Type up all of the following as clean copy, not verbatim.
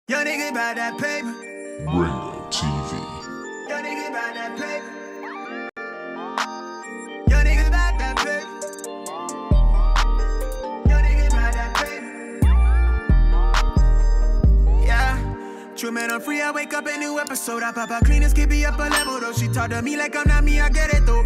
Young nigga about that paper. Ringo TV. Young nigga about that paper. Young nigga about that paper. Young nigga about that paper. Yeah. True man, I'm free. I wake up a new episode. I pop out cleaners, keep me up a level though. She talk to me like I'm not me. I get it though.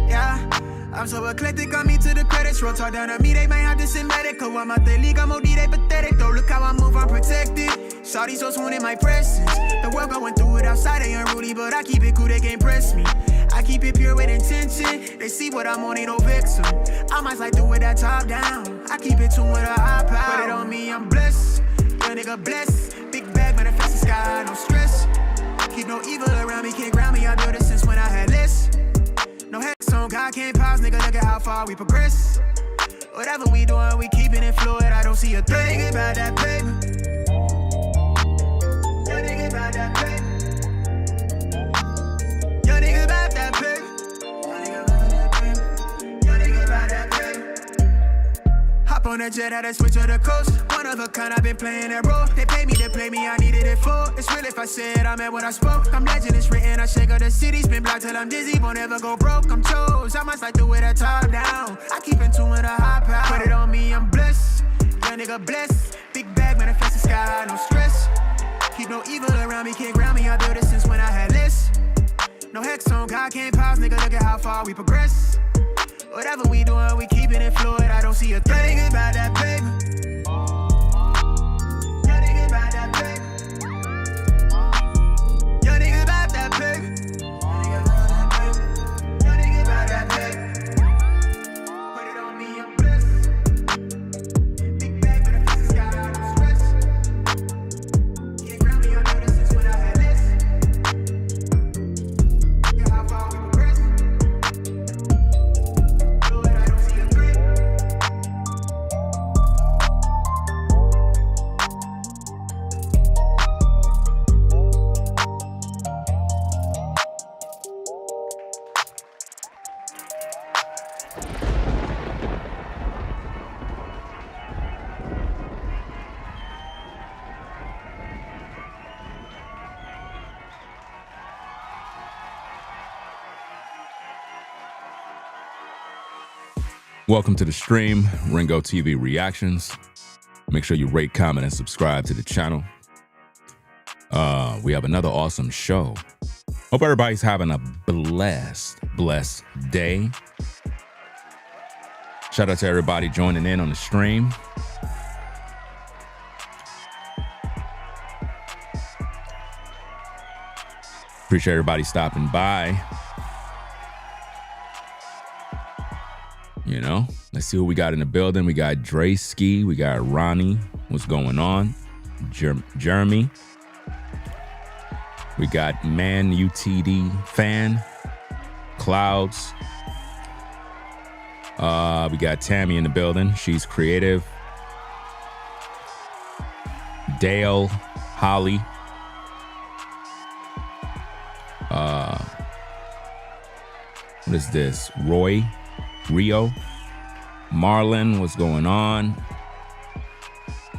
Yeah. I'm so eclectic, on me to the credits roll. Talk down to me, they might have to send medical. I'm out the league, I'm OD, they pathetic though. Look how I move, I'm protected. Shawty so swoon in my presence. The world going through it outside, they unruly, but I keep it cool, they can't press me. I keep it pure with intention. They see what I'm on, ain't no vixen. I might slide through with that top down. I keep it tuned with a high power. Put it on me, I'm blessed. Young nigga blessed. Big bag, manifest the sky, no stress. Keep no evil around me, can't ground me. I built it since when I had less. No hex on God, can't pause, nigga, look at how far we progress. Whatever we doing, we keeping it fluid, I don't see a thing. Young nigga about that paper. Young nigga about that paper. Young nigga about that paper. Young nigga about that paper. Hop on that jet, had to switch to the coast. One of a kind, I've been playing that role. They pay me to play me, I needed it for. It's real if I said I meant what I spoke. I'm legend, it's written, I shake up the city. Spin block till I'm dizzy, won't ever go broke. I'm chose, I must like to wear that top down. I keep in tune with a high power. Put it on me, I'm blessed. Young nigga blessed. Big bag, manifest the sky, no stress. Keep no evil around me, can't ground me. I built it since when I had less. No hex on God, can't pause, nigga, look at how far we progress. Whatever we doing, we keeping it fluid, I don't see a thing. Young nigga about that paper. Young nigga about that paper. Young nigga about that paper. Young nigga about that paper. Put it on me, I'm blessed. Big bag, but I fix the sky, no stress. Can't ground me, I know this since when I had less. Look at how far we progress. Fluid, I don't see a threat. Welcome to the stream, Ringo TV Reactions. Make sure you rate, comment, and subscribe to the channel. We have another awesome show. Hope everybody's having a blessed day. Shout out to everybody joining in on the stream. Appreciate everybody stopping by. You know, let's see who we got in the building. We got Dre Ski. We got Ronnie. What's going on? Jeremy. We got Man UTD Fan. Clouds. We got Tammy in the building. She's creative. Dale. Holly. What is this? Roy. Rio, Marlon, what's going on?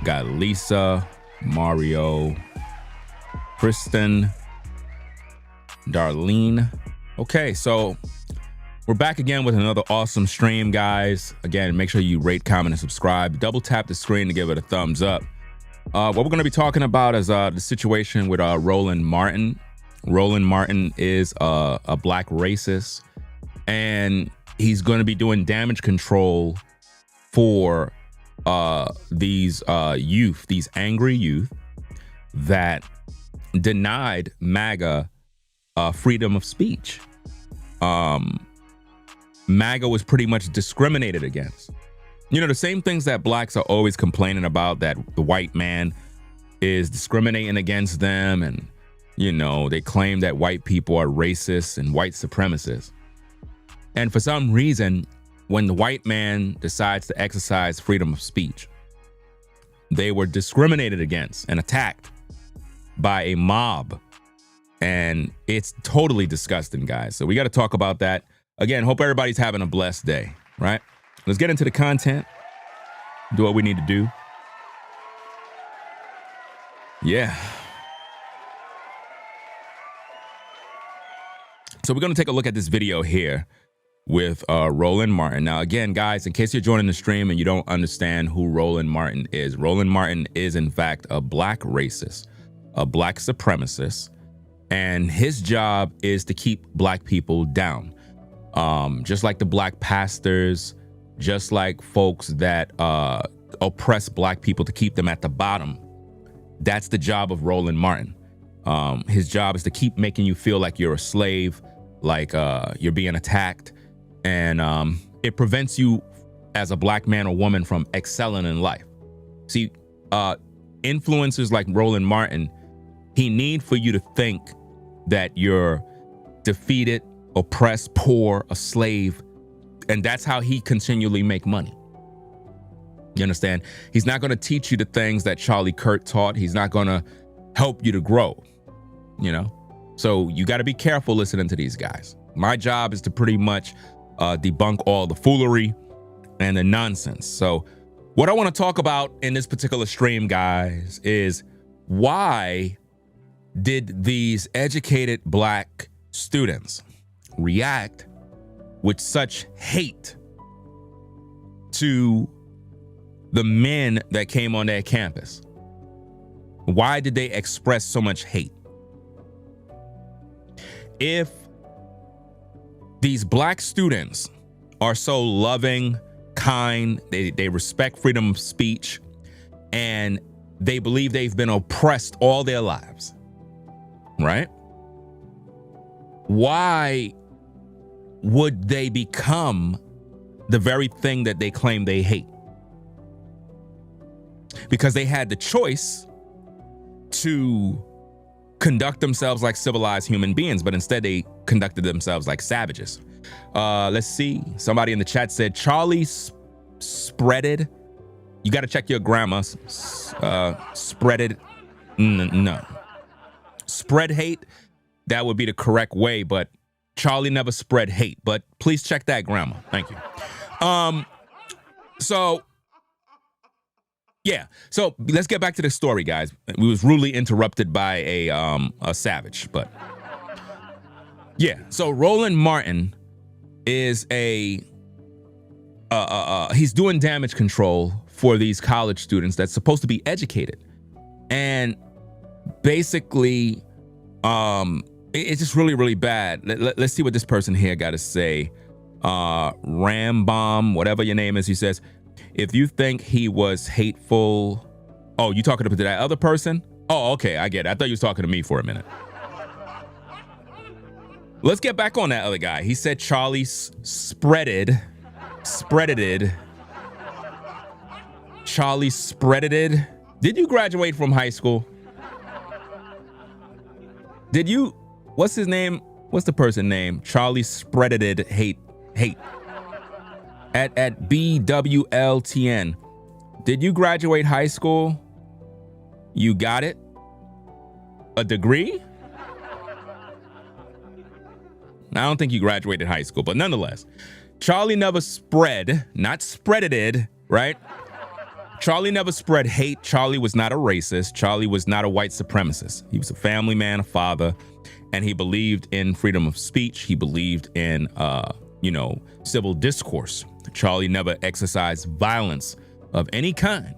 Got Lisa, Mario, Kristen, Darlene. Okay, so we're back again with another awesome stream, guys. Again, make sure you rate, comment, and subscribe. Double tap the screen to give it a thumbs up. What we're going to be talking about is the situation with Roland Martin. Roland Martin is a black racist, and he's going to be doing damage control for these youth, these angry youth that denied MAGA freedom of speech. MAGA was pretty much discriminated against. You know, the same things that blacks are always complaining about, that the white man is discriminating against them. And, you know, they claim that white people are racist and white supremacists. And for some reason, when the white man decides to exercise freedom of speech, they were discriminated against and attacked by a mob. And it's totally disgusting, guys. So we got to talk about that. Again, hope everybody's having a blessed day, right? Let's get into the content, do what we need to do. Yeah. So we're going to take a look at this video here with Roland Martin. Now, again, guys, in case you're joining the stream and you don't understand who Roland Martin is in fact a black racist, a black supremacist, and his job is to keep black people down. Just like the black pastors, just like folks that oppress black people to keep them at the bottom. That's the job of Roland Martin. His job is to keep making you feel like you're a slave, like you're being attacked, and it prevents you as a black man or woman from excelling in life. See, influencers like Roland Martin, he need for you to think that you're defeated, oppressed, poor, a slave, and that's how he continually make money. You understand? He's not going to teach you the things that Charlie Kirk taught. He's not going to help you to grow, you know? So you got to be careful listening to these guys. My job is to pretty much debunk all the foolery and the nonsense. So what I want to talk about in this particular stream, guys, is why did these educated black students react with such hate to the men that came on their campus? Why did they express so much hate? If these black students are so loving, kind, they respect freedom of speech, and they believe they've been oppressed all their lives, right? Why would they become the very thing that they claim they hate? Because they had the choice to conduct themselves like civilized human beings, but instead they conducted themselves like savages. Let's see. Somebody in the chat said Charlie spreaded. You got to check your grammar. Spreaded. No. Spread hate. That would be the correct way, but Charlie never spread hate. But please check that grammar. Thank you. So let's get back to the story, guys. We was rudely interrupted by a savage, but yeah. So Roland Martin is he's doing damage control for these college students that's supposed to be educated, and basically, it's just really, really bad. Let's see what this person here got to say. Rambomb, whatever your name is, he says, if you think he was hateful, oh, you talking to that other person? Oh, okay, I get it. I thought you was talking to me for a minute. Let's get back on that other guy. He said Charlie spreaded. Charlie spreaded. Did you graduate from high school? Did you? What's his name? What's the person name? Charlie spreaded hate. At BWLTN. Did you graduate high school? You got it? A degree? I don't think you graduated high school, but nonetheless, Charlie never spread, not spreaded, right? Charlie never spread hate. Charlie was not a racist. Charlie was not a white supremacist. He was a family man, a father, and he believed in freedom of speech. He believed in, civil discourse. Charlie never exercised violence of any kind.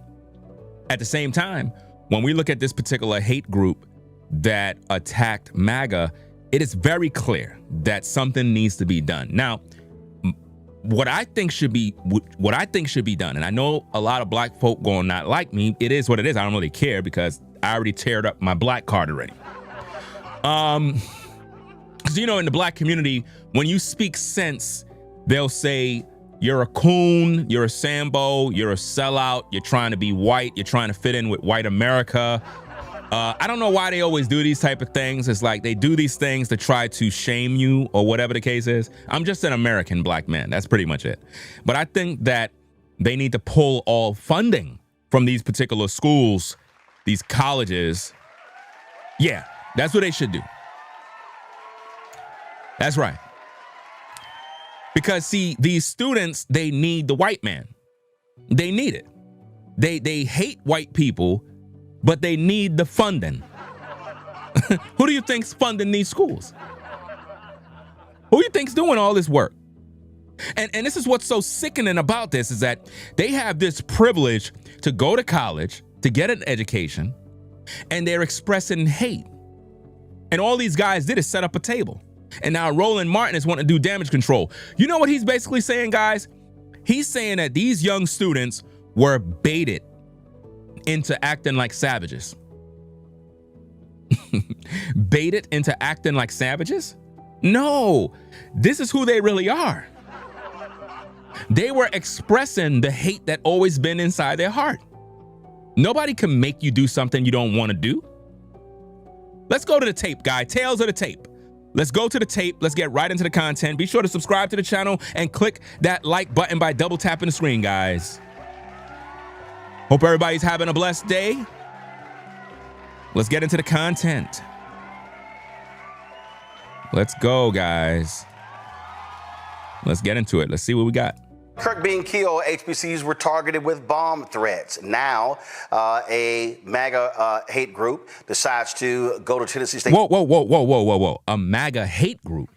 At the same time, when we look at this particular hate group that attacked MAGA, it is very clear that something needs to be done. Now, what I think should be done, and I know a lot of black folk gonna not like me. It is what it is. I don't really care because I already teared up my black card already. Because in the black community, when you speak sense, they'll say you're a coon, you're a Sambo, you're a sellout, you're trying to be white, you're trying to fit in with white America. I don't know why they always do these type of things. It's like they do these things to try to shame you or whatever the case is. I'm just an American black man. That's pretty much it. But I think that they need to pull all funding from these particular schools, these colleges. Yeah, that's what they should do. That's right. Because see, these students, they need the white man. They need it. They hate white people but they need the funding. Who do you think's funding these schools? Who do you think's doing all this work? And this is what's so sickening about this is that they have this privilege to go to college, to get an education, and they're expressing hate. And all these guys did is set up a table. And now Roland Martin is wanting to do damage control. You know what he's basically saying, guys? He's saying that these young students were baited into acting like savages. Baited into acting like savages? No, this is who they really are. They were expressing the hate that always been inside their heart. Nobody can make you do something you don't want to do. Let's go to the tape, guy. Tails of the tape. Let's go to the tape. Let's get right into the content. Be sure to subscribe to the channel and click that like button by double tapping the screen, guys. Hope everybody's having a blessed day. Let's get into the content. Let's go, guys. Let's get into it. Let's see what we got. Kirk being killed, HBCUs were targeted with bomb threats. Now, a MAGA hate group decides to go to Tennessee State. Whoa. A MAGA hate group?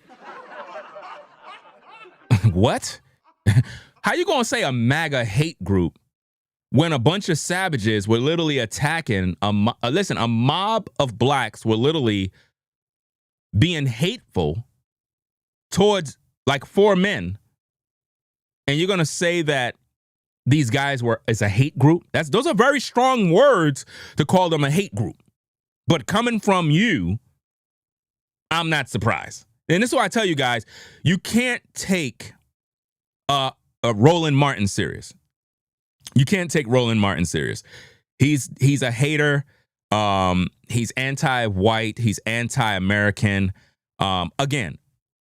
What? How you gonna say a MAGA hate group when a bunch of savages were literally attacking a mob of blacks were literally being hateful towards like 4 men, and you're gonna say that these guys is a hate group? Those are very strong words to call them a hate group. But coming from you, I'm not surprised. And this is why I tell you guys, you can't take a Roland Martin serious. You can't take Roland Martin serious. He's a hater. He's anti-white. He's anti-American. Again,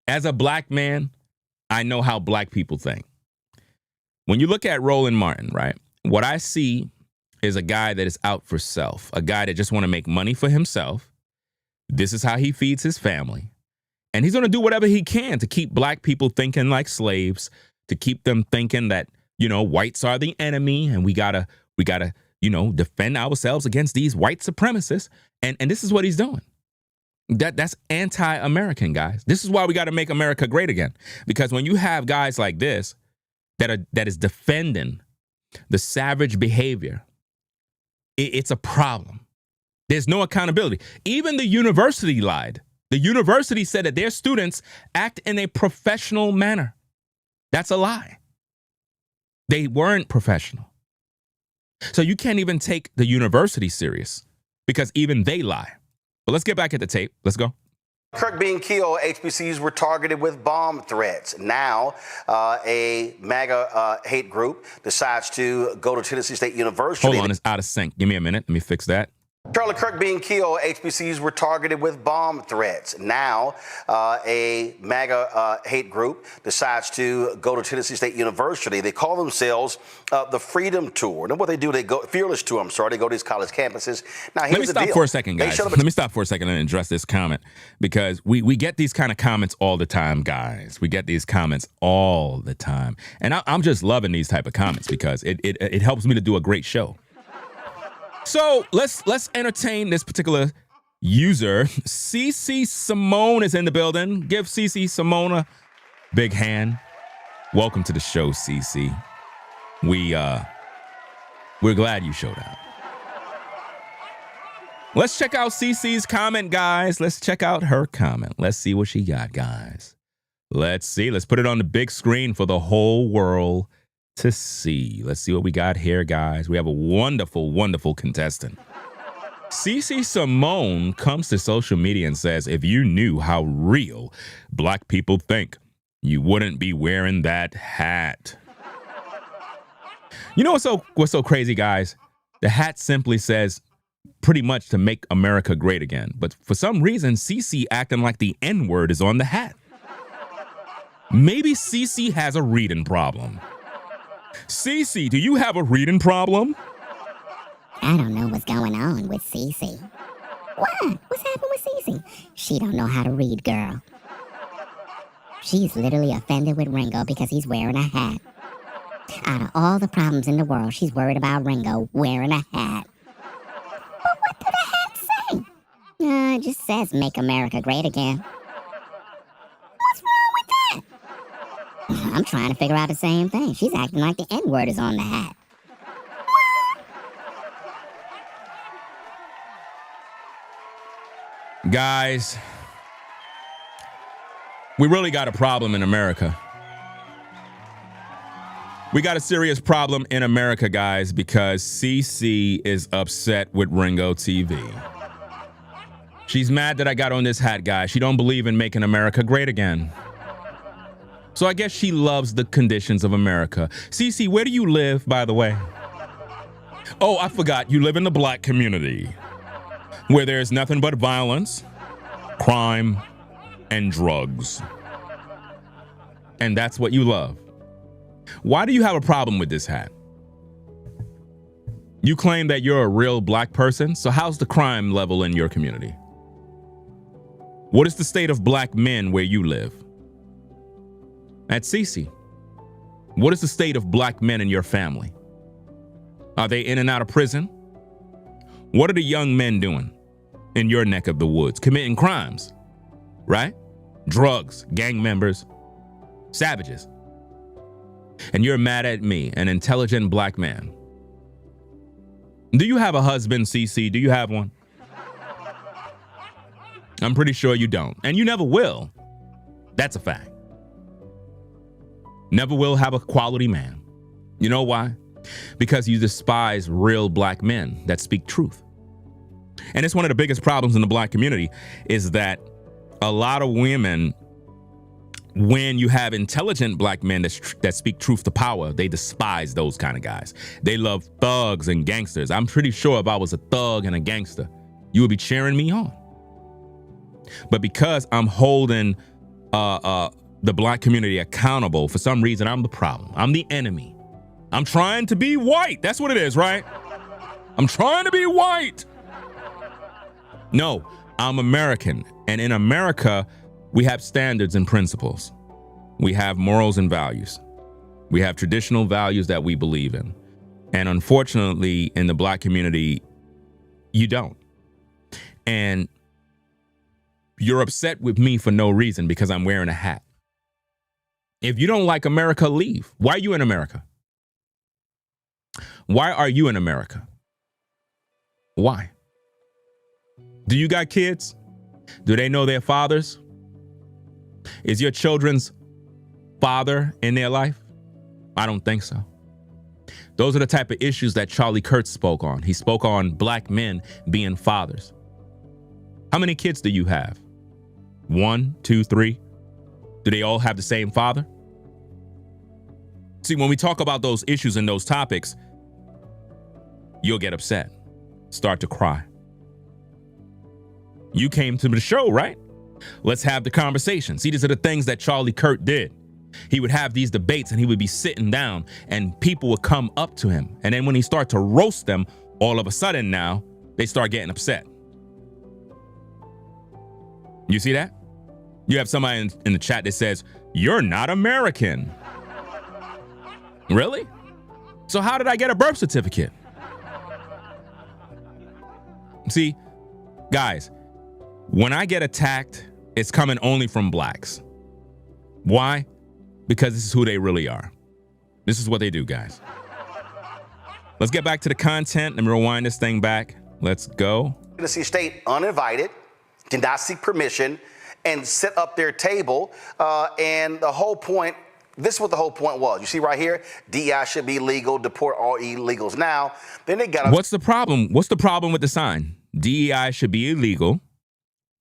as a black man, I know how black people think. When you look at Roland Martin, right, what I see is a guy that is out for self, a guy that just want to make money for himself. This is how he feeds his family. And he's going to do whatever he can to keep black people thinking like slaves, to keep them thinking that, whites are the enemy and we gotta, defend ourselves against these white supremacists. And this is what he's doing. That's anti-American, guys. This is why we got to make America great again. Because when you have guys like this that is defending the savage behavior, it's a problem. There's no accountability. Even the university lied. The university said that their students act in a professional manner. That's a lie. They weren't professional. So you can't even take the university serious because even they lie. But let's get back at the tape. Let's go. Kirk being killed, HBCUs were targeted with bomb threats. Now, a MAGA hate group decides to go to Tennessee State University. Hold on, it's out of sync. Give me a minute. Let me fix that. Charlie Kirk being killed, HBCUs were targeted with bomb threats. Now, a MAGA hate group decides to go to Tennessee State University. They call themselves the Freedom Tour. And what they do, they go Fearless Tour. They go to these college campuses. Now, here's Let me the stop deal. for a second, guys. Let me stop for a second and address this comment because we get these kind of comments all the time, guys. We get these comments all the time, and I'm just loving these type of comments because it helps me to do a great show. So let's entertain this particular user. CC Simone is in the building. Give CC Simone a big hand. Welcome to the show, CC. We're glad you showed up. Let's check out CC's comment, guys. Let's check out her comment. Let's see what she got, guys. Let's see. Let's put it on the big screen for the whole world to see. Let's see what we got here, guys. We have a wonderful, wonderful contestant. CC Simone comes to social media and says, if you knew how real black people think, you wouldn't be wearing that hat. You know what's so crazy, guys? The hat simply says pretty much to make America great again. But for some reason, CC acting like the N-word is on the hat. Maybe CC has a reading problem. CC, do you have a reading problem? I don't know what's going on with Cece. What? What's happened with Cece? She don't know how to read, girl. She's literally offended with Ringo because he's wearing a hat. Out of all the problems in the world, she's worried about Ringo wearing a hat. But sign just says Make America Great Again. What's wrong with that? I'm trying to figure out the same thing. She's acting like the N-word is on the hat. Guys, we really got a problem in America. We got a serious problem in America, guys, because CC is upset with Ringo TV. She's mad that I got on this hat, guys. She don't believe in making America great again. So I guess she loves the conditions of America. CC, where do you live, by the way? Oh, I forgot. You live in the black community, where there's nothing but violence, crime, and drugs. And that's what you love. Why do you have a problem with this hat? You claim that you're a real black person, so how's the crime level in your community? What is the state of black men where you live? At CC, what is the state of black men in your family? Are they in and out of prison? What are the young men doing in your neck of the woods? Committing crimes, right? Drugs, gang members, savages. And you're mad at me, an intelligent black man. Do you have a husband, CC? Do you have one? I'm pretty sure you don't. And you never will. That's a fact. Never will have a quality man. You know why? Because you despise real black men that speak truth. And it's one of the biggest problems in the black community is that a lot of women, when you have intelligent black men that speak truth to power, they despise those kind of guys. They love thugs and gangsters. I'm pretty sure if I was a thug and a gangster, you would be cheering me on. But because I'm holding the black community accountable, for some reason, I'm the problem. I'm the enemy. I'm trying to be white. That's what it is, right? I'm trying to be white. No, I'm American. And in America, we have standards and principles. We have morals and values. We have traditional values that we believe in. And unfortunately, in the black community, you don't. And you're upset with me for no reason because I'm wearing a hat. If you don't like America, leave. Why are you in America? Why are you in America? Why? Do you got kids? Do they know their fathers? Is your children's father in their life? I don't think so. Those are the type of issues that Charlie Kirk spoke on. He spoke on black men being fathers. How many kids do you have? 1, 2, 3? Do they all have the same father? See, when we talk about those issues and those topics, you'll get upset, start to cry. You came to the show, right? Let's have the conversation. See, these are the things that Charlie Kirk did. He would have these debates and he would be sitting down and people would come up to him. And then when he started to roast them, all of a sudden now, they start getting upset. You see that? You have somebody in the chat that says, "You're not American." Really? So how did I get a birth certificate? See, guys, when I get attacked, it's coming only from blacks. Why? Because this is who they really are. This is what they do, guys. Let's get back to the content and rewind this thing back. Let's go. Tennessee State uninvited, did not seek permission, and set up their table. And the whole point, this is what the whole point was. You see right here, DEI should be legal, deport all illegals now. Then they got... What's the problem? What's the problem with the sign? DEI should be illegal,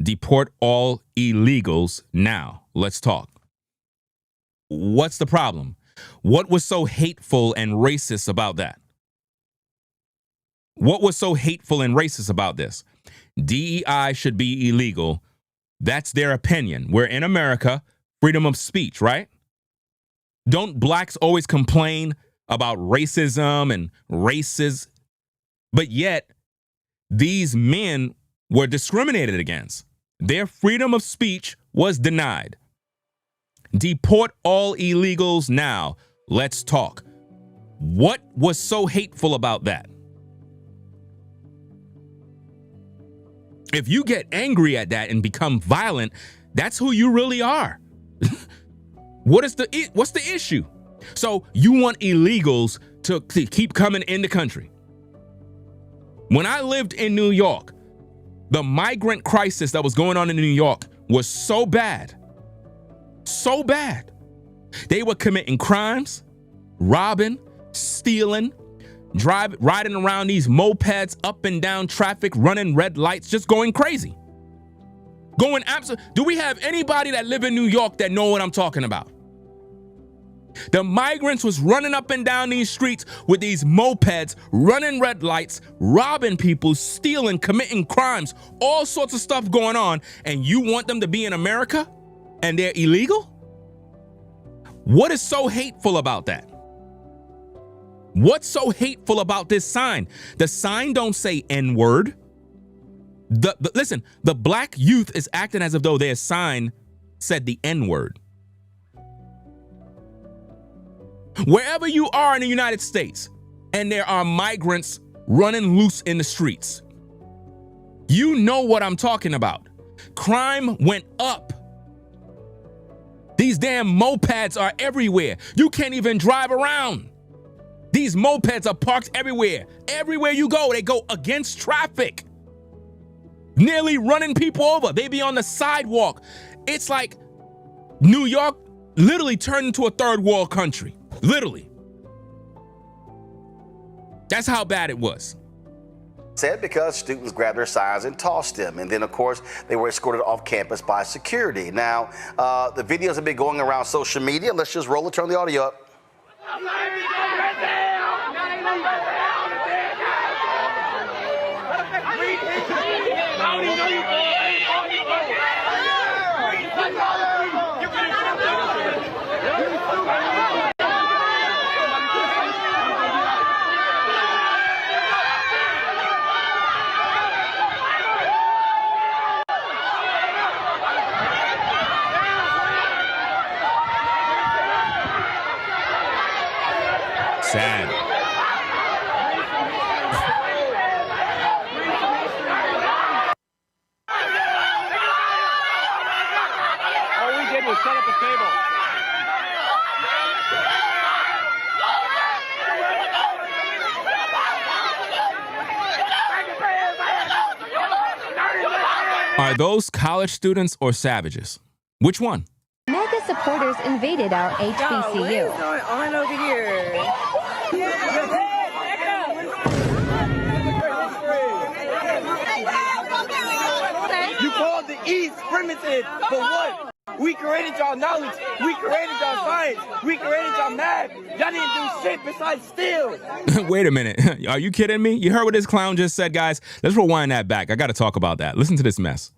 deport all illegals now. Let's talk. What's the problem? What was so hateful and racist about that? What was so hateful and racist about this? DEI should be illegal. That's their opinion. We're in America, freedom of speech, right? Don't blacks always complain about racism and races? But yet, these men were discriminated against. Their freedom of speech was denied. Deport all illegals now. Let's talk. What was so hateful about that? If you get angry at that and become violent, that's who you really are. What's the issue? So you want illegals to keep coming in the country. When I lived in New York, the migrant crisis that was going on in New York was so bad. So bad. They were committing crimes, robbing, stealing, riding around these mopeds up and down traffic, running red lights, just going crazy. Do we have anybody that live in New York that know what I'm talking about? The migrants was running up and down these streets with these mopeds, running red lights, robbing people, stealing, committing crimes, all sorts of stuff going on, and you want them to be in America and they're illegal? What is so hateful about that? What's so hateful about this sign? The sign don't say N-word. Listen, the black youth is acting as if though their sign said the N-word. Wherever you are in the United States and there are migrants running loose in the streets, you know what I'm talking about. Crime went up. These damn mopeds are everywhere. You can't even drive around. These mopeds are parked everywhere. Everywhere you go, they go against traffic. Nearly running people over. They be on the sidewalk. It's like New York literally turned into a third world country. Literally. That's how bad it was. Said because students grabbed their signs and tossed them. And then, of course, they were escorted off campus by security. Now, the videos have been going around social media. Let's just roll it, turn the audio up. Sad. All we did was set up a table. Are those college students or savages? Which one? Mega supporters invaded our HBCU. What is going on over here? You called the East primitive, but what? We created y'all knowledge. We created y'all science. We created y'all math. Y'all didn't do shit besides steal. Wait a minute. Are you kidding me? You heard what this clown just said, guys? Let's rewind that back. I got to talk about that. Listen to this mess.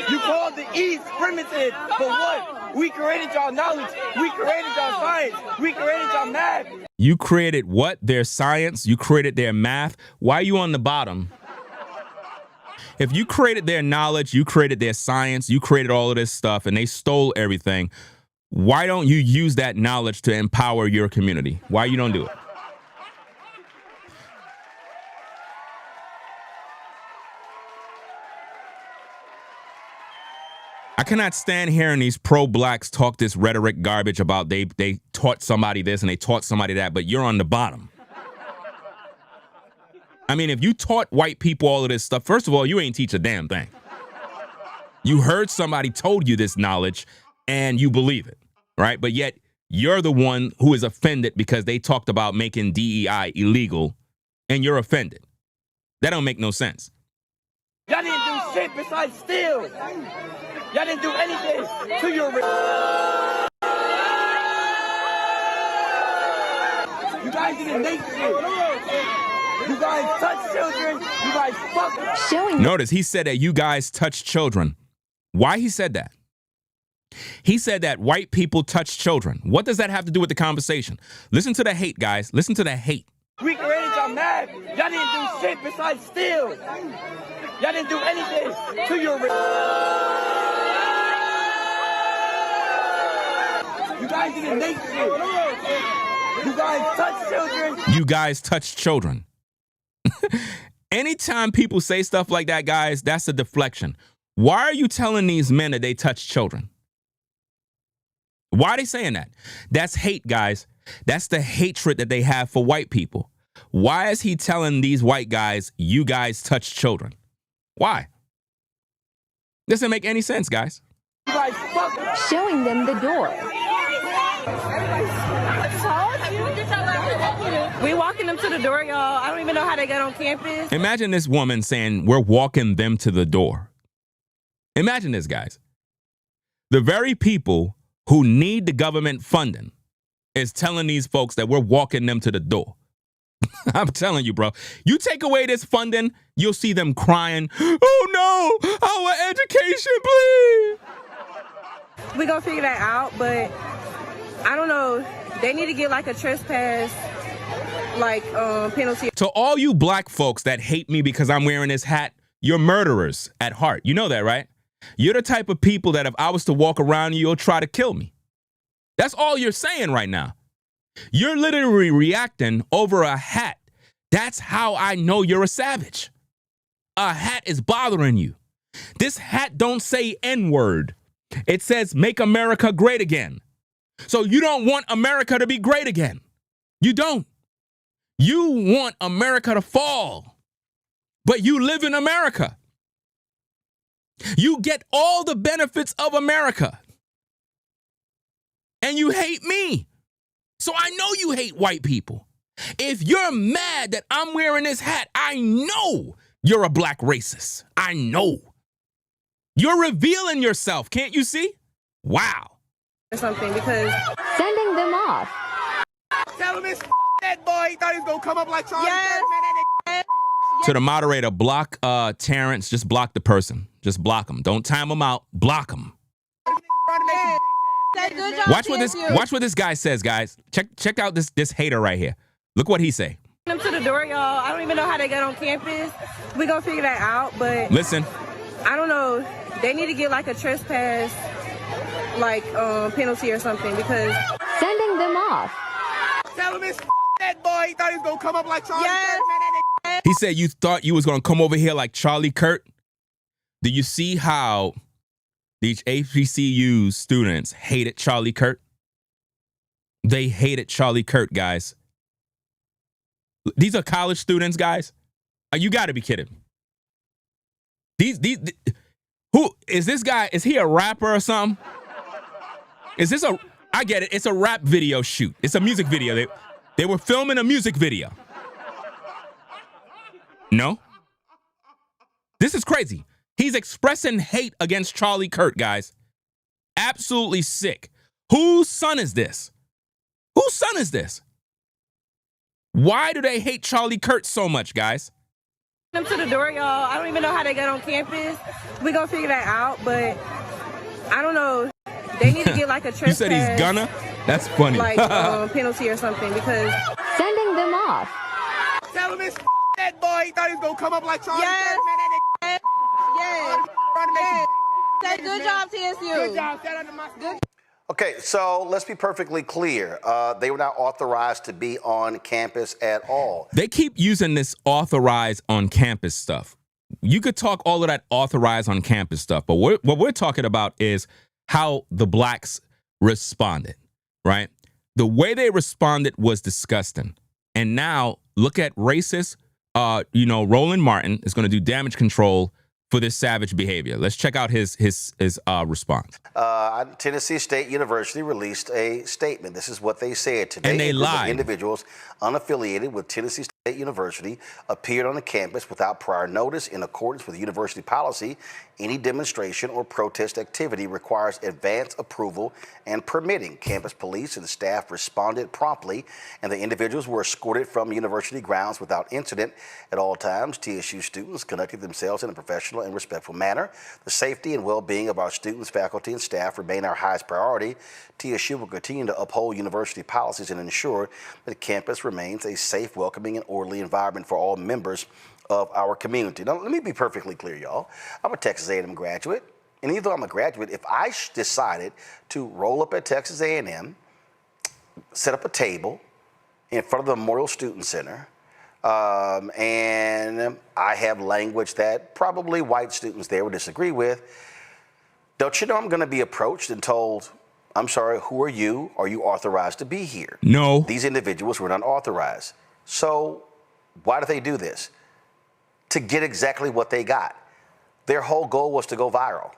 You called the East primitive, but what? We created y'all knowledge. We created y'all science. We created y'all math. You created what? Their science? You created their math? Why are you on the bottom? If you created their knowledge, you created their science, you created all of this stuff, and they stole everything, why don't you use that knowledge to empower your community? Why you don't do it? I cannot stand hearing these pro-blacks talk this rhetoric garbage about they taught somebody this and they taught somebody that, but you're on the bottom. I mean, if you taught white people all of this stuff, first of all, you ain't teach a damn thing. You heard somebody told you this knowledge and you believe it, right? But yet you're the one who is offended because they talked about making DEI illegal and you're offended. That don't make no sense. Y'all didn't do shit besides steal. Y'all didn't do anything to your... You guys didn't make shit. You guys touch children. You guys fuck. Showing. Notice he said that you guys touch children. Why he said that? He said that white people touch children. What does that have to do with the conversation? Listen to the hate, guys. Listen to the hate. We created y'all math. Y'all didn't do shit besides steal. Y'all didn't do anything to your... You guys didn't make shit. You guys touch children. You guys touch children. Anytime people say stuff like that, guys, that's a deflection. Why are you telling these men that they touch children? Why are they saying that? That's hate, guys. That's the hatred that they have for white people. Why is he telling these white guys, you guys touch children? Why? Doesn't make any sense, guys. Showing them the door. We walking them to the door, y'all. I don't even know how they got on campus. Imagine this woman saying, we're walking them to the door. Imagine this, guys. The very people who need the government funding is telling these folks that we're walking them to the door. I'm telling you, bro. You take away this funding, you'll see them crying, oh no, our education, please. We gonna figure that out, but I don't know. They need to get like a trespass, penalty. To all you black folks that hate me because I'm wearing this hat, you're murderers at heart. You know that, right? You're the type of people that if I was to walk around you, you'll try to kill me. That's all you're saying right now. You're literally reacting over a hat. That's how I know you're a savage. A hat is bothering you. This hat don't say N-word. It says make America great again. So you don't want America to be great again. You don't. You want America to fall. But you live in America. You get all the benefits of America. And you hate me. So I know you hate white people. If you're mad that I'm wearing this hat, I know you're a black racist. I know. You're revealing yourself, can't you see? Wow. Or something, because Sending them off. Tell him it's that boy. He thought he was gonna come up like Charlie. Yes. To the moderator, block Terrence. Just block the person. Just block him. Don't time him out. Block him. Say good job. Watch what this guy says, guys. Check out this hater right here. Look what he say. Them to the door, y'all. I don't even know how they got on campus. We gonna figure that out, but Listen. I don't know. They need to get like a trespass, penalty or something, because Sending them off. Tell him it's that boy. He thought he was gonna come up like Charlie. Yes. He said you thought you was going to come over here like Charlie Kirk. Do you see how these HBCU students hated Charlie Kirk? They hated Charlie Kirk, guys. These are college students, guys. You got to be kidding. Who is this guy? Is he a rapper or something? I get it. It's a rap video shoot. It's a music video. They were filming a music video. No? This is crazy. He's expressing hate against Charlie Kirk, guys. Absolutely sick. Whose son is this? Whose son is this? Why do they hate Charlie Kirk so much, guys? Them to the door, y'all. I don't even know how they got on campus. We gonna figure that out, but I don't know. They need to get like a trespass. You said he's gonna? That's funny. Penalty or something, because Sending them off. Tell him it's that boy. He thought he was gonna come up like Charlie. Yes. Yes. Say good job, TSU. Good job. Shout out to my good. Okay, so let's be perfectly clear. They were not authorized to be on campus at all. They keep using this authorized on campus stuff. You could talk all of that authorized on campus stuff, but what we're talking about is how the blacks responded, right? The way they responded was disgusting. And now look at racist, Roland Martin is going to do damage control for this savage behavior. Let's check out his response. Tennessee State University released a statement. This is what they said today. And they lied. Individuals unaffiliated with Tennessee State University appeared on the campus without prior notice in accordance with university policy. Any demonstration or protest activity requires advance approval and permitting. Campus police and the staff responded promptly, and the individuals were escorted from university grounds without incident. At all times, TSU students conducted themselves in a professional and respectful manner. The safety and well-being of our students, faculty, and staff remain our highest priority. TSU will continue to uphold university policies and ensure that campus remains a safe, welcoming, and orderly environment for all members of our community. Now, let me be perfectly clear, y'all. I'm a Texas A&M graduate, and even though I'm a graduate, if I decided to roll up at Texas A&M, set up a table, in front of the Memorial Student Center, and I have language that probably white students there would disagree with, don't you know I'm going to be approached and told, I'm sorry, who are you? Are you authorized to be here? No. These individuals were not authorized. So why do they do this? To get exactly what they got. Their whole goal was to go viral.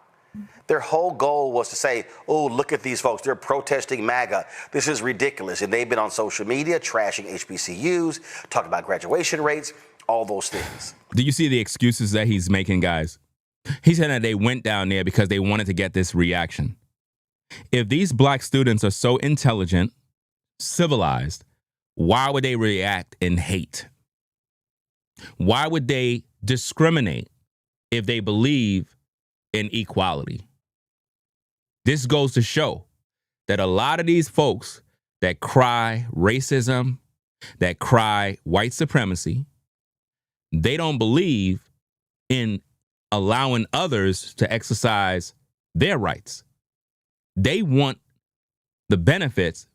Their whole goal was to say, oh, look at these folks. They're protesting MAGA. This is ridiculous. And they've been on social media trashing HBCUs, talking about graduation rates, all those things. Do you see the excuses that he's making, guys? He said that they went down there because they wanted to get this reaction. If these black students are so intelligent, civilized, why would they react in hate? Why would they discriminate if they believe in equality? This goes to show that a lot of these folks that cry racism, that cry white supremacy, they don't believe in allowing others to exercise their rights. They want the benefits,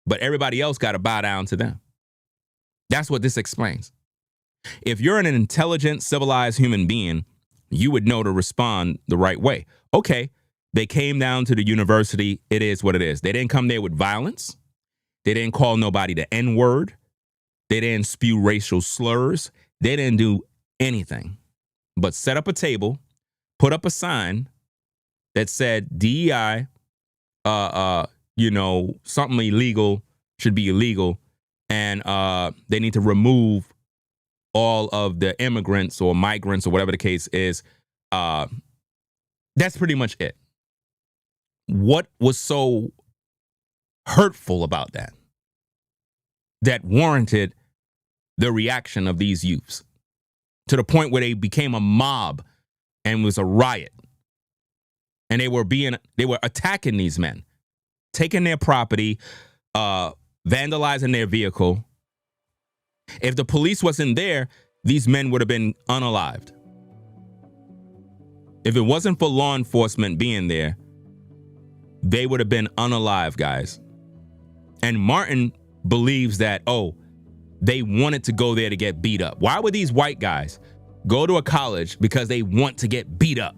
but everybody else got to bow down to them. That's what this explains. If you're an intelligent, civilized human being, you would know to respond the right way. Okay, they came down to the university. It is what it is. They didn't come there with violence. They didn't call nobody the N-word. They didn't spew racial slurs. They didn't do anything but set up a table, put up a sign that said DEI, something illegal should be illegal, and they need to remove all of the immigrants or migrants or whatever the case is. That's pretty much it. What was so hurtful about that warranted the reaction of these youths to the point where they became a mob and was a riot? And they were attacking these men, taking their property, vandalizing their vehicle. If the police wasn't there, these men would have been unalived. If it wasn't for law enforcement being there, they would have been unalive, guys. And Martin believes that, they wanted to go there to get beat up. Why would these white guys go to a college because they want to get beat up?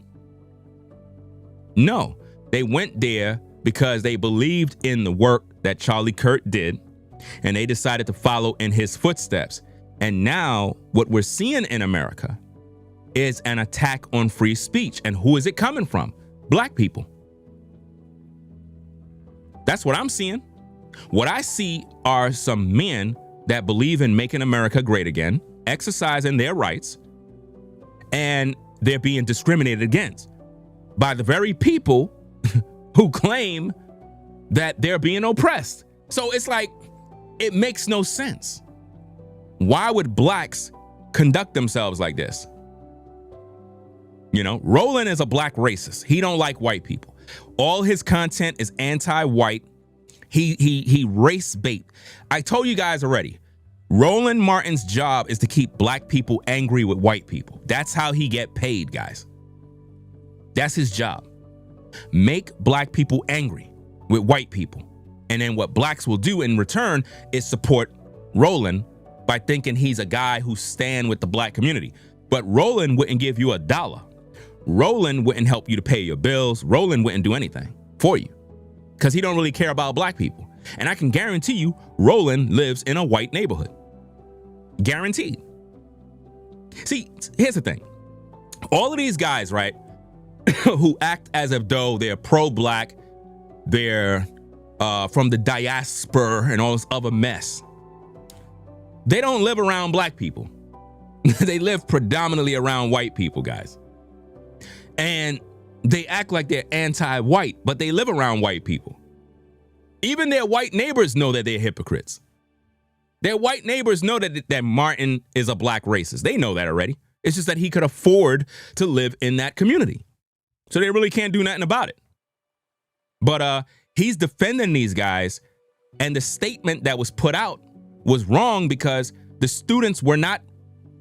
No, they went there because they believed in the work that Charlie Kirk did, and they decided to follow in his footsteps. And now what we're seeing in America is an attack on free speech. And who is it coming from? Black people. That's what I'm seeing. What I see are some men that believe in making America great again, exercising their rights, and they're being discriminated against by the very people who claim that they're being oppressed. So it's like, it makes no sense. Why would blacks conduct themselves like this? Roland is a black racist. He don't like white people. All his content is anti-white. He race bait. I told you guys already, Roland Martin's job is to keep black people angry with white people. That's how he get paid, guys. That's his job. Make black people angry with white people. And then what blacks will do in return is support Roland by thinking he's a guy who stand with the black community. But Roland wouldn't give you $1. Roland wouldn't help you to pay your bills. Roland wouldn't do anything for you because he don't really care about black people. And I can guarantee you, Roland lives in a white neighborhood. Guaranteed. See, here's the thing. All of these guys, right, who act as if though they're pro-black, they're from the diaspora and all this other mess. They don't live around black people. They live predominantly around white people, guys. And they act like they're anti-white, but they live around white people. Even their white neighbors know that they're hypocrites. Their white neighbors know that Martin is a black racist. They know that already. It's just that he could afford to live in that community. So they really can't do nothing about it. But he's defending these guys, and the statement that was put out was wrong because the students were not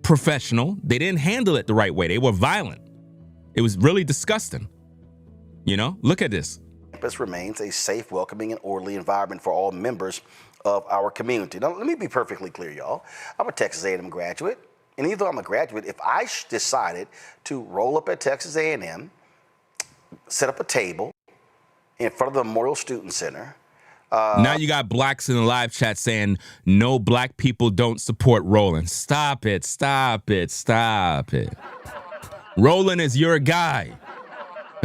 professional. They didn't handle it the right way. They were violent. It was really disgusting. Look at this. Campus remains a safe, welcoming, and orderly environment for all members of our community. Now, let me be perfectly clear, y'all. I'm a Texas A&M graduate, and even though I'm a graduate, if I decided to roll up at Texas A&M, set up a table in front of the Memorial Student Center. Now you got blacks in the live chat saying, no black people don't support Roland. Stop it, stop it, stop it. Roland is your guy.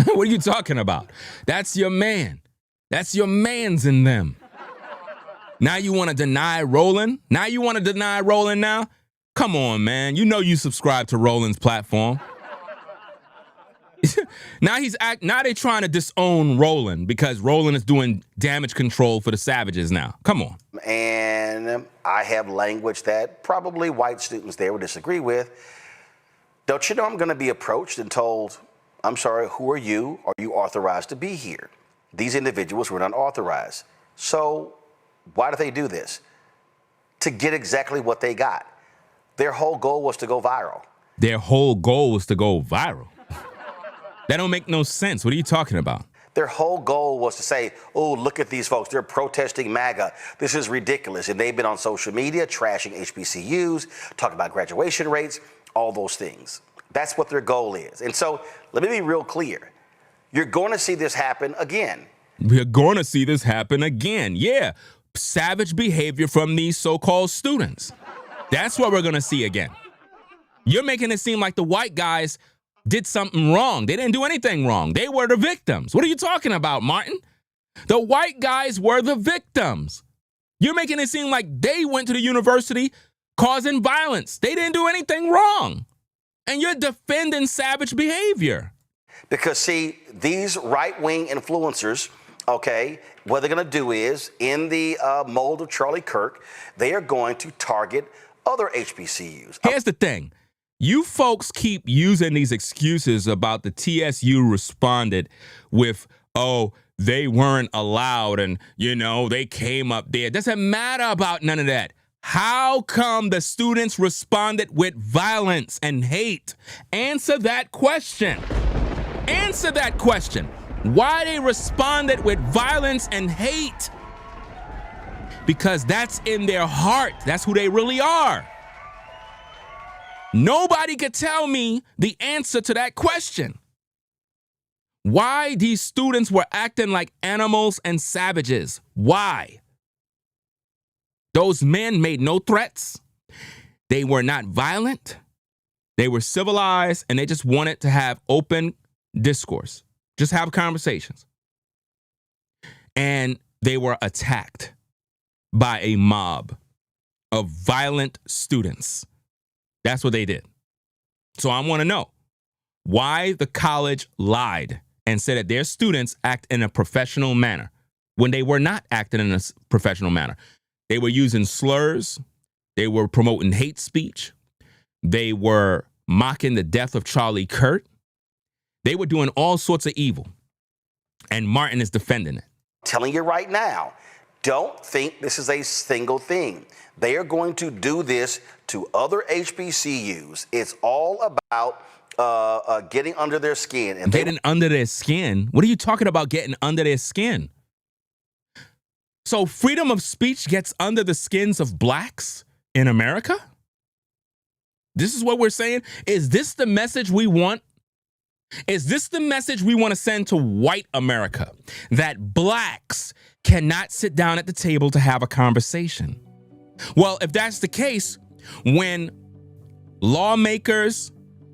What are you talking about? That's your man. That's your mans in them. Now you want to deny Roland? Now you want to deny Roland now? Come on, man. You know you subscribe to Roland's platform. Now they're trying to disown Roland because Roland is doing damage control for the savages now. Come on. And I have language that probably white students there would disagree with. Don't you know I'm going to be approached and told, I'm sorry, who are you? Are you authorized to be here? These individuals were not authorized. So why do they do this? To get exactly what they got. Their whole goal was to go viral. Their whole goal was to go viral. That don't make no sense. What are you talking about? Their whole goal was to say, oh, look at these folks. They're protesting MAGA. This is ridiculous. And they've been on social media trashing HBCUs, talking about graduation rates, all those things. That's what their goal is. And so let me be real clear. You're going to see this happen again. We're going to see this happen again. Yeah. Savage behavior from these so-called students. That's what we're going to see again. You're making it seem like the white guys did something wrong. They didn't do anything wrong. They were the victims. What are you talking about, Martin? The white guys were the victims. You're making it seem like they went to the university causing violence. They didn't do anything wrong. And you're defending savage behavior. Because, see, these right-wing influencers, okay, what they're going to do is, in the mold of Charlie Kirk, they are going to target other HBCUs. Here's the thing. You folks keep using these excuses about the TSU responded with, oh, they weren't allowed and, they came up there. It doesn't matter about none of that. How come the students responded with violence and hate? Answer that question. Answer that question. Why they responded with violence and hate? Because that's in their heart. That's who they really are. Nobody could tell me the answer to that question. Why these students were acting like animals and savages. Why? Those men made no threats. They were not violent. They were civilized, and they just wanted to have open discourse. Just have conversations. And they were attacked by a mob of violent students. That's what they did. So I want to know why the college lied and said that their students act in a professional manner when they were not acting in a professional manner. They were using slurs. They were promoting hate speech. They were mocking the death of Charlie Kirk. They were doing all sorts of evil. And Martin is defending it. Telling you right now, don't think this is a single thing. They are going to do this to other HBCUs. It's all about getting under their skin. And getting under their skin? What are you talking about getting under their skin? So freedom of speech gets under the skins of blacks in America? This is what we're saying? Is this the message we want? Is this the message we want to send to white America? That blacks cannot sit down at the table to have a conversation? Well, if that's the case, when lawmakers,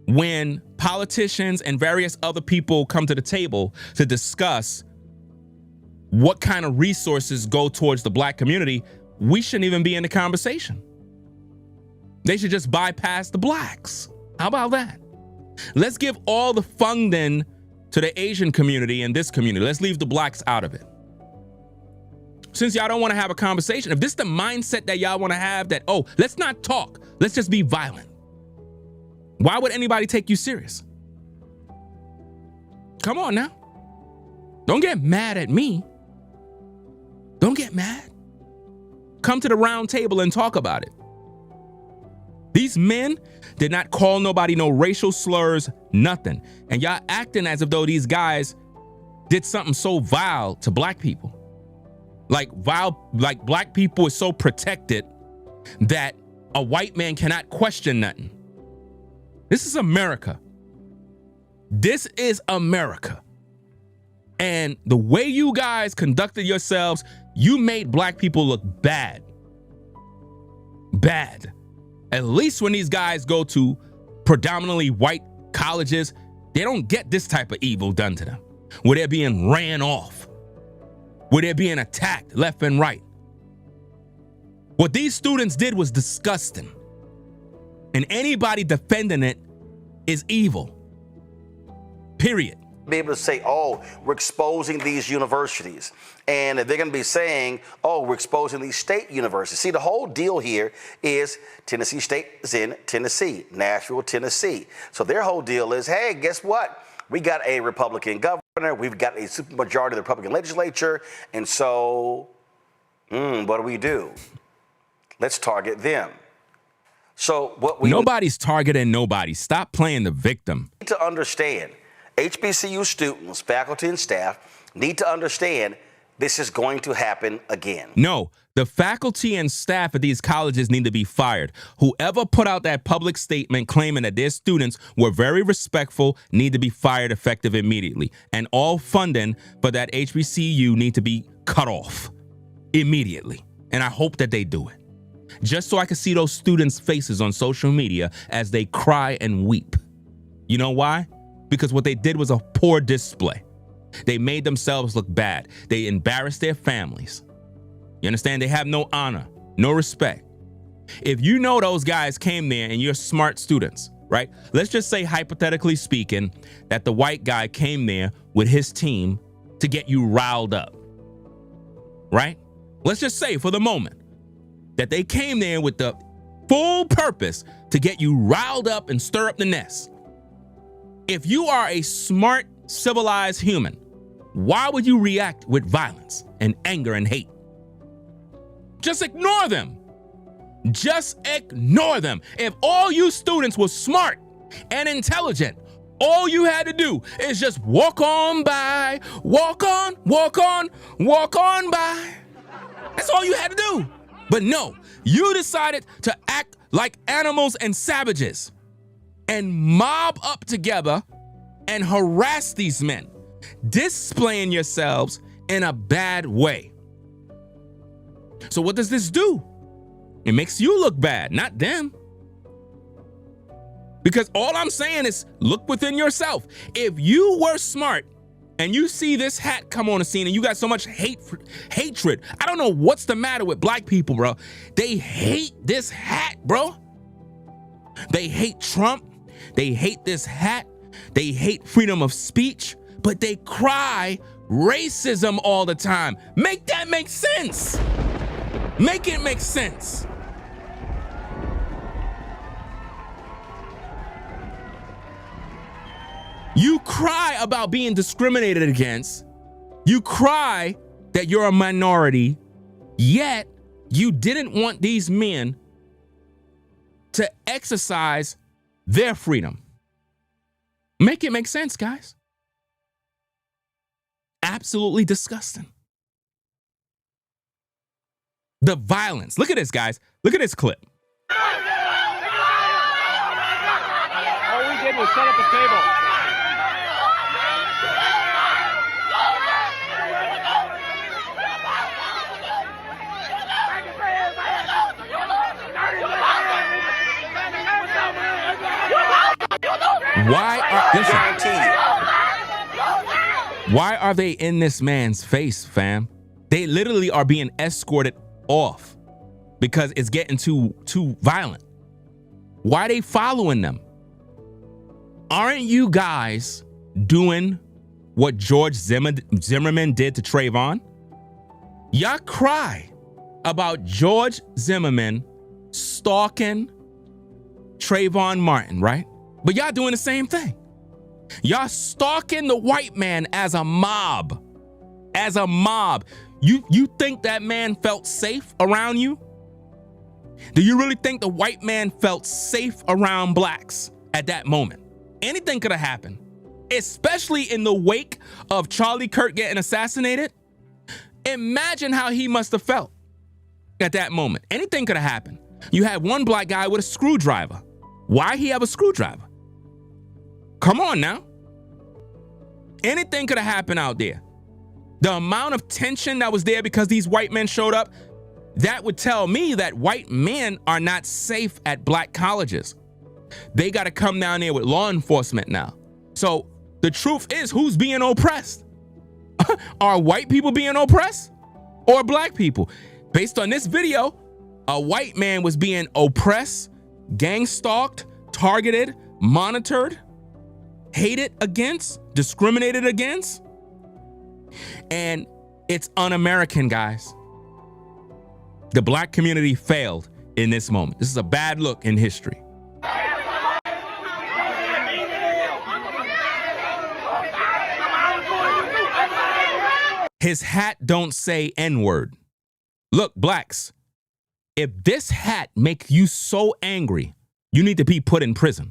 when politicians and various other people come to the table to discuss what kind of resources go towards the black community, we shouldn't even be in the conversation. They should just bypass the blacks. How about that? Let's give all the funding to the Asian community and this community. Let's leave the blacks out of it. Since y'all don't want to have a conversation, if this is the mindset that y'all want to have, that, oh, let's not talk, let's just be violent. Why would anybody take you serious? Come on now. Don't get mad at me. Don't get mad. Come to the round table and talk about it. These men did not call nobody no racial slurs, nothing. And y'all acting as if though these guys did something so vile to black people. Like black people is so protected that a white man cannot question nothing. This is America. This is America. And the way you guys conducted yourselves, you made black people look bad. Bad. At least when these guys go to predominantly white colleges, they don't get this type of evil done to them, where they're being ran off, where they're being attacked left and right. What these students did was disgusting. And anybody defending it is evil. Period. Be able to say, oh, we're exposing these universities. And they're going to be saying, oh, we're exposing these state universities. See, the whole deal here is Tennessee State is in Tennessee, Nashville, Tennessee. So their whole deal is, hey, guess what? We got a Republican governor. We've got a supermajority of the Republican legislature. And so, what do? Let's target them. So what we Nobody's targeting nobody. Stop playing the victim. need to understand, HBCU students, faculty, and staff need to understand this is going to happen again. No, the faculty and staff at these colleges need to be fired. Whoever put out that public statement claiming that their students were very respectful need to be fired effective immediately. And all funding for that HBCU need to be cut off immediately. And I hope that they do it. Just so I can see those students' faces on social media as they cry and weep. You know why? Because what they did was a poor display. They made themselves look bad. They embarrassed their families. You understand? They have no honor, no respect. If you know those guys came there and you're smart students, right? Let's just say, hypothetically speaking, that the white guy came there with his team to get you riled up, right? Let's just say for the moment that they came there with the full purpose to get you riled up and stir up the nest. If you are a smart, civilized human, why would you react with violence and anger and hate? Just ignore them. Just ignore them. If all you students were smart and intelligent, all you had to do is just walk on by, walk on by. That's all you had to do. But no, you decided to act like animals and savages and mob up together and harass these men, displaying yourselves in a bad way. So what does this do? It makes you look bad, not them. Because all I'm saying is look within yourself. If you were smart and you see this hat come on the scene and you got so much hatred, I don't know what's the matter with black people, bro. They hate this hat, bro. They hate Trump. They hate this hat. They hate freedom of speech, but they cry racism all the time. Make that make sense. Make it make sense. You cry about being discriminated against. You cry that you're a minority, yet you didn't want these men to exercise their freedom. Make it make sense, guys. Absolutely disgusting. The violence. Look at this, guys. Look at this clip. All we did was set up a table. Why are they in this man's face, fam? They literally are being escorted off because it's getting too violent. Why are they following them? Aren't you guys doing what George Zimmerman did to Trayvon? Y'all cry about George Zimmerman stalking Trayvon Martin, right? But y'all doing the same thing. Y'all stalking the white man as a mob. As a mob. You think that man felt safe around you? Do you really think the white man felt safe around blacks at that moment? Anything could have happened, especially in the wake of Charlie Kirk getting assassinated. Imagine how he must have felt at that moment. Anything could have happened. You had one black guy with a screwdriver. Why he have a screwdriver? Come on now. Anything could have happened out there. The amount of tension that was there because these white men showed up, that would tell me that white men are not safe at black colleges. They got to come down there with law enforcement now. So the truth is, who's being oppressed? Are white people being oppressed or black people? Based on this video, a white man was being oppressed, gang stalked, targeted, monitored, hated against, discriminated against. And it's un-American, guys. The black community failed in this moment. This is a bad look in history. His hat don't say N-word. Look, blacks, if this hat make you so angry, you need to be put in prison.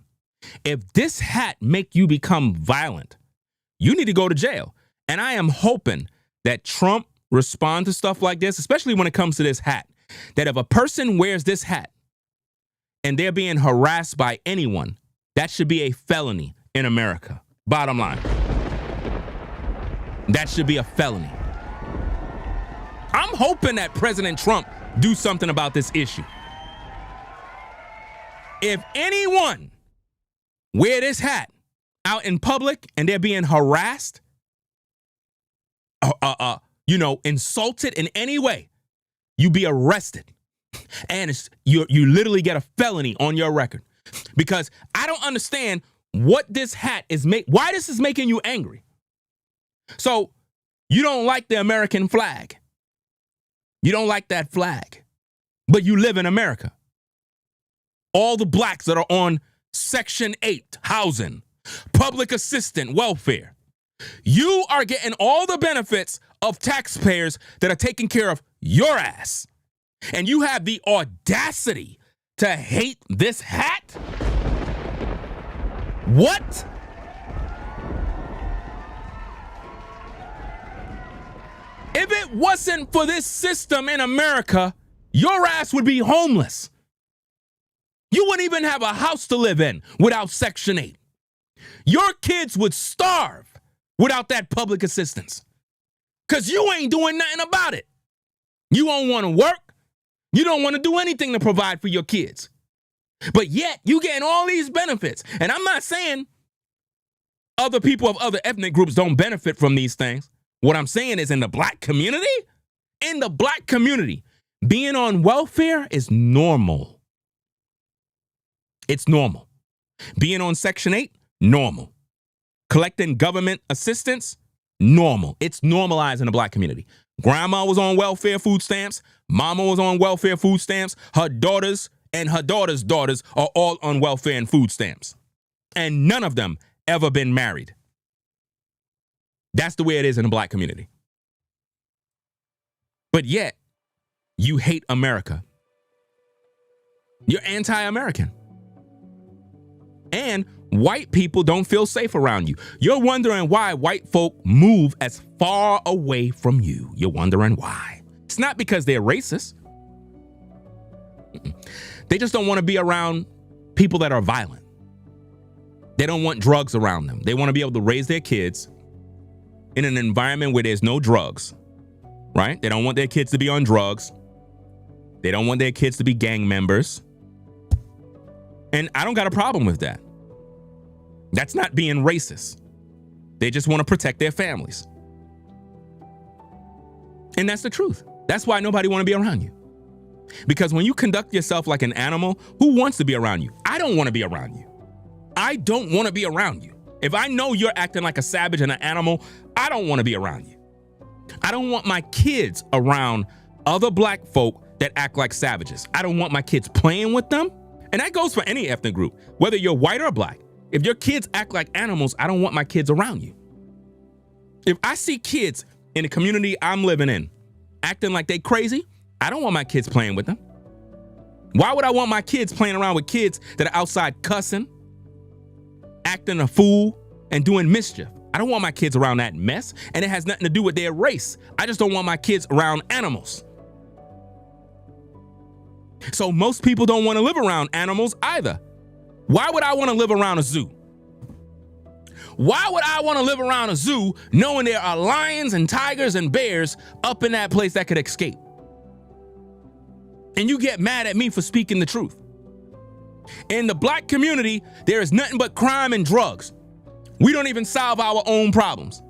If this hat make you become violent, you need to go to jail. And I am hoping that Trump responds to stuff like this, especially when it comes to this hat, that if a person wears this hat and they're being harassed by anyone, that should be a felony in America. Bottom line. That should be a felony. I'm hoping that President Trump do something about this issue. If anyone wear this hat out in public and they're being harassed, insulted in any way, you be arrested. And you literally get a felony on your record. Because I don't understand what this hat is why this is making you angry. So you don't like the American flag. You don't like that flag, but you live in America. All the blacks that are on Section 8 housing, public assistant welfare, you are getting all the benefits of taxpayers that are taking care of your ass. And you have the audacity to hate this hat? What? If it wasn't for this system in America, your ass would be homeless. You wouldn't even have a house to live in without Section 8. Your kids would starve without that public assistance. Because you ain't doing nothing about it. You don't want to work. You don't want to do anything to provide for your kids. But yet, you getting all these benefits. And I'm not saying other people of other ethnic groups don't benefit from these things. What I'm saying is in the black community, being on welfare is normal. It's normal. Being on Section 8, normal. Collecting government assistance, normal. It's normalized in the black community. Grandma was on welfare food stamps. Mama was on welfare food stamps. Her daughters and her daughters' daughters are all on welfare and food stamps. And none of them ever been married. That's the way it is in the black community. But yet, you hate America. You're anti-American. And white people don't feel safe around you. You're wondering why white folk move as far away from you. You're wondering why. It's not because they're racist. They just don't want to be around people that are violent. They don't want drugs around them. They want to be able to raise their kids in an environment where there's no drugs, right? They don't want their kids to be on drugs. They don't want their kids to be gang members. And I don't got a problem with that. That's not being racist. They just want to protect their families. And that's the truth. That's why nobody want to be around you. Because when you conduct yourself like an animal, who wants to be around you? I don't want to be around you. I don't want to be around you. If I know you're acting like a savage and an animal, I don't want to be around you. I don't want my kids around other black folk that act like savages. I don't want my kids playing with them. And that goes for any ethnic group, whether you're white or black. If your kids act like animals, I don't want my kids around you. If I see kids in the community I'm living in acting like they crazy, I don't want my kids playing with them. Why would I want my kids playing around with kids that are outside cussing, acting a fool, and doing mischief? I don't want my kids around that mess, and it has nothing to do with their race. I just don't want my kids around animals. So most people don't want to live around animals either. Why would I want to live around a zoo? Why would I want to live around a zoo knowing there are lions and tigers and bears up in that place that could escape? And you get mad at me for speaking the truth. In the black community, there is nothing but crime and drugs. We don't even solve our own problems.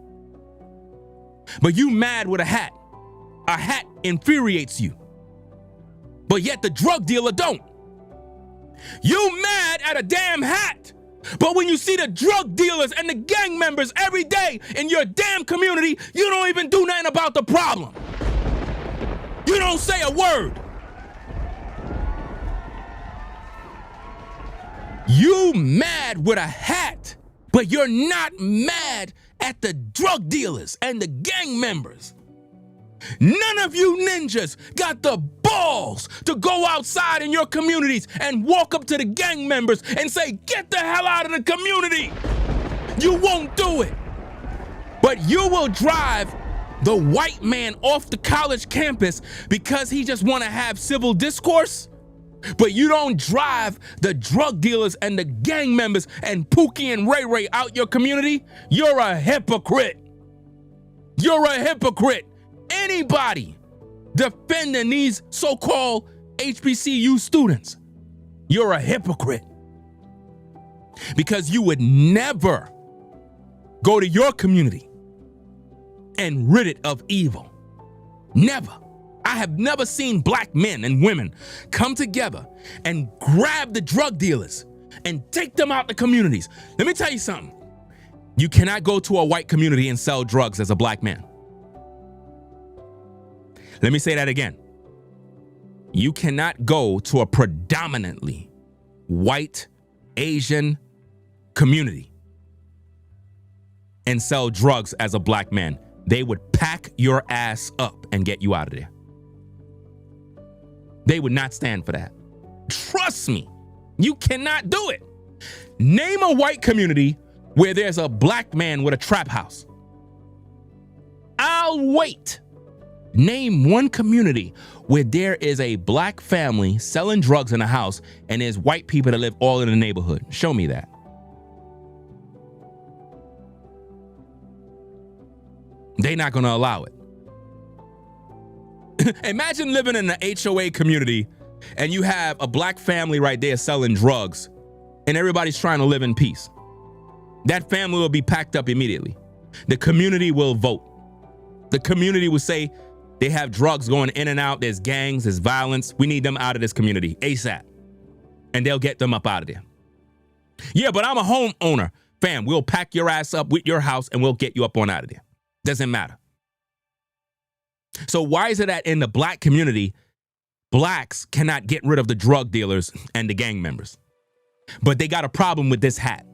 But you mad with a hat. A hat infuriates you. But yet the drug dealer don't. You mad at a damn hat. But when you see the drug dealers and the gang members every day in your damn community, you don't even do nothing about the problem. You don't say a word. You mad with a hat, but you're not mad at the drug dealers and the gang members. None of you ninjas got the balls to go outside in your communities and walk up to the gang members and say, get the hell out of the community. You won't do it. But you will drive the white man off the college campus because he just want to have civil discourse. But you don't drive the drug dealers and the gang members and Pookie and Ray Ray out your community. You're a hypocrite. You're a hypocrite. Anybody defending these so-called HBCU students, you're a hypocrite. Because you would never go to your community and rid it of evil. Never. I have never seen black men and women come together and grab the drug dealers and take them out the communities. Let me tell you something. You cannot go to a white community and sell drugs as a black man. Let me say that again. You cannot go to a predominantly white Asian community and sell drugs as a black man. They would pack your ass up and get you out of there. They would not stand for that. Trust me, you cannot do it. Name a white community where there's a black man with a trap house. I'll wait. Name one community where there is a black family selling drugs in a house and there's white people that live all in the neighborhood. Show me that. They're not going to allow it. Imagine living in an HOA community and you have a black family right there selling drugs and everybody's trying to live in peace. That family will be packed up immediately. The community will vote. The community will say they have drugs going in and out. There's gangs, there's violence. We need them out of this community ASAP. And they'll get them up out of there. Yeah, but I'm a homeowner. Fam, we'll pack your ass up with your house and we'll get you up on out of there. Doesn't matter. So why is it that in the black community, blacks cannot get rid of the drug dealers and the gang members? But they got a problem with this hat.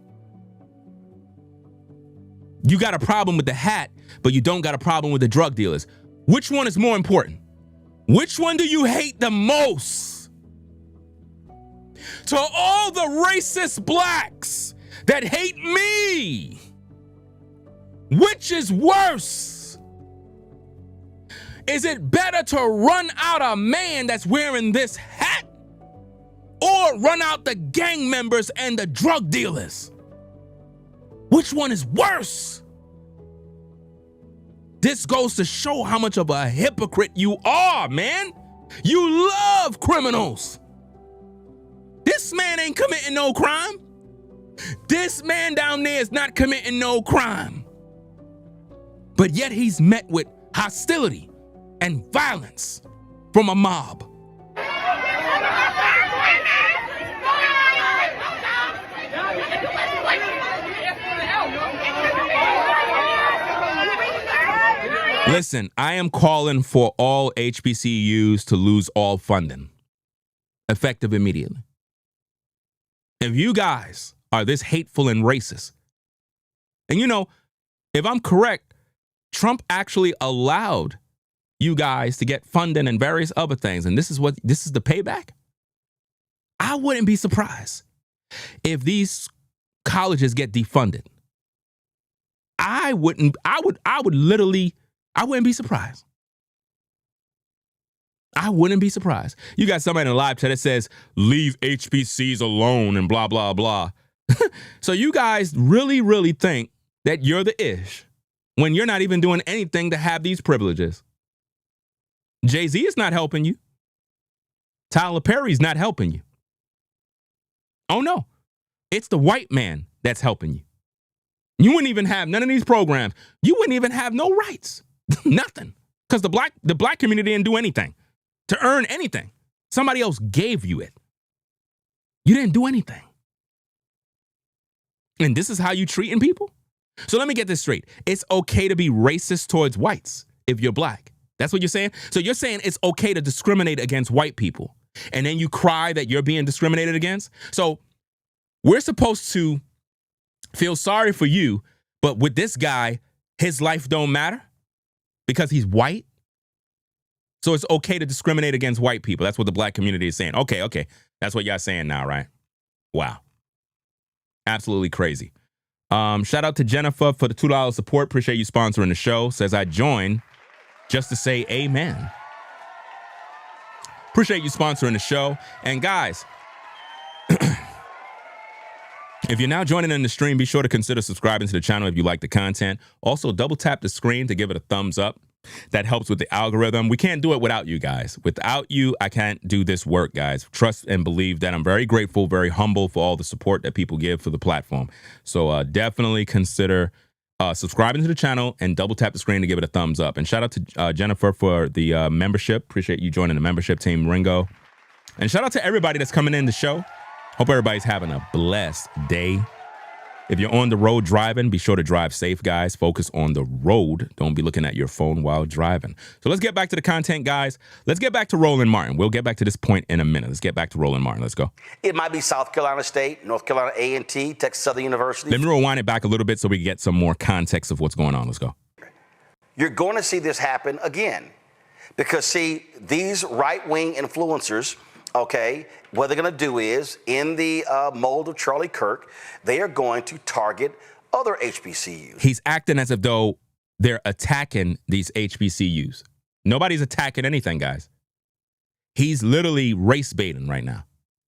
You got a problem with the hat, but you don't got a problem with the drug dealers. Which one is more important? Which one do you hate the most? To all the racist blacks that hate me, which is worse? Is it better to run out a man that's wearing this hat or run out the gang members and the drug dealers? Which one is worse? This goes to show how much of a hypocrite you are, man. You love criminals. This man ain't committing no crime. This man down there is not committing no crime. But yet he's met with hostility and violence from a mob. Listen, I am calling for all HBCUs to lose all funding, effective immediately. If you guys are this hateful and racist, and you know, if I'm correct, Trump actually allowed you guys to get funding and various other things, and this is the payback. I wouldn't be surprised if these colleges get defunded. I wouldn't be surprised. I wouldn't be surprised. You got somebody in the live chat that says, leave HBCs alone and blah, blah, blah. So you guys really, really think that you're the ish when you're not even doing anything to have these privileges. Jay-Z is not helping you. Tyler Perry's not helping you. Oh, no. It's the white man that's helping you. You wouldn't even have none of these programs. You wouldn't even have no rights. Nothing. Because the black community didn't do anything to earn anything. Somebody else gave you it. You didn't do anything. And this is how you treating people? So let me get this straight. It's okay to be racist towards whites if you're black. That's what you're saying? So you're saying it's okay to discriminate against white people. And then you cry that you're being discriminated against? So we're supposed to feel sorry for you, but with this guy, his life don't matter because he's white? So it's okay to discriminate against white people. That's what the black community is saying. Okay. That's what y'all saying now, right? Wow. Absolutely crazy. Shout out to Jennifer for the $2 support. Appreciate you sponsoring the show. Says I joined just to say amen. Appreciate you sponsoring the show. And guys, if you're now joining in the stream, be sure to consider subscribing to the channel if you like the content. Also, double tap the screen to give it a thumbs up. That helps with the algorithm. We can't do it without you guys. Without you, I can't do this work, guys. Trust and believe that I'm very grateful, very humble for all the support that people give for the platform. So definitely consider subscribing to the channel and double tap the screen to give it a thumbs up. And shout out to Jennifer for the membership. Appreciate you joining the membership team, Ringo. And shout out to everybody that's coming in the show. Hope everybody's having a blessed day. If you're on the road driving, be sure to drive safe, guys. Focus on the road. Don't be looking at your phone while driving. So let's get back to the content, guys. Let's get back to Roland Martin. We'll get back to this point in a minute. Let's get back to Roland Martin. Let's go. It might be South Carolina State, North Carolina A&T, Texas Southern University. Let me rewind it back a little bit so we can get some more context of what's going on. Let's go. You're going to see this happen again. Because, see, these right-wing influencers, okay, what they're going to do is, in the mold of Charlie Kirk, they are going to target other HBCUs. He's acting as if though they're attacking these HBCUs. Nobody's attacking anything, guys. He's literally race baiting right now.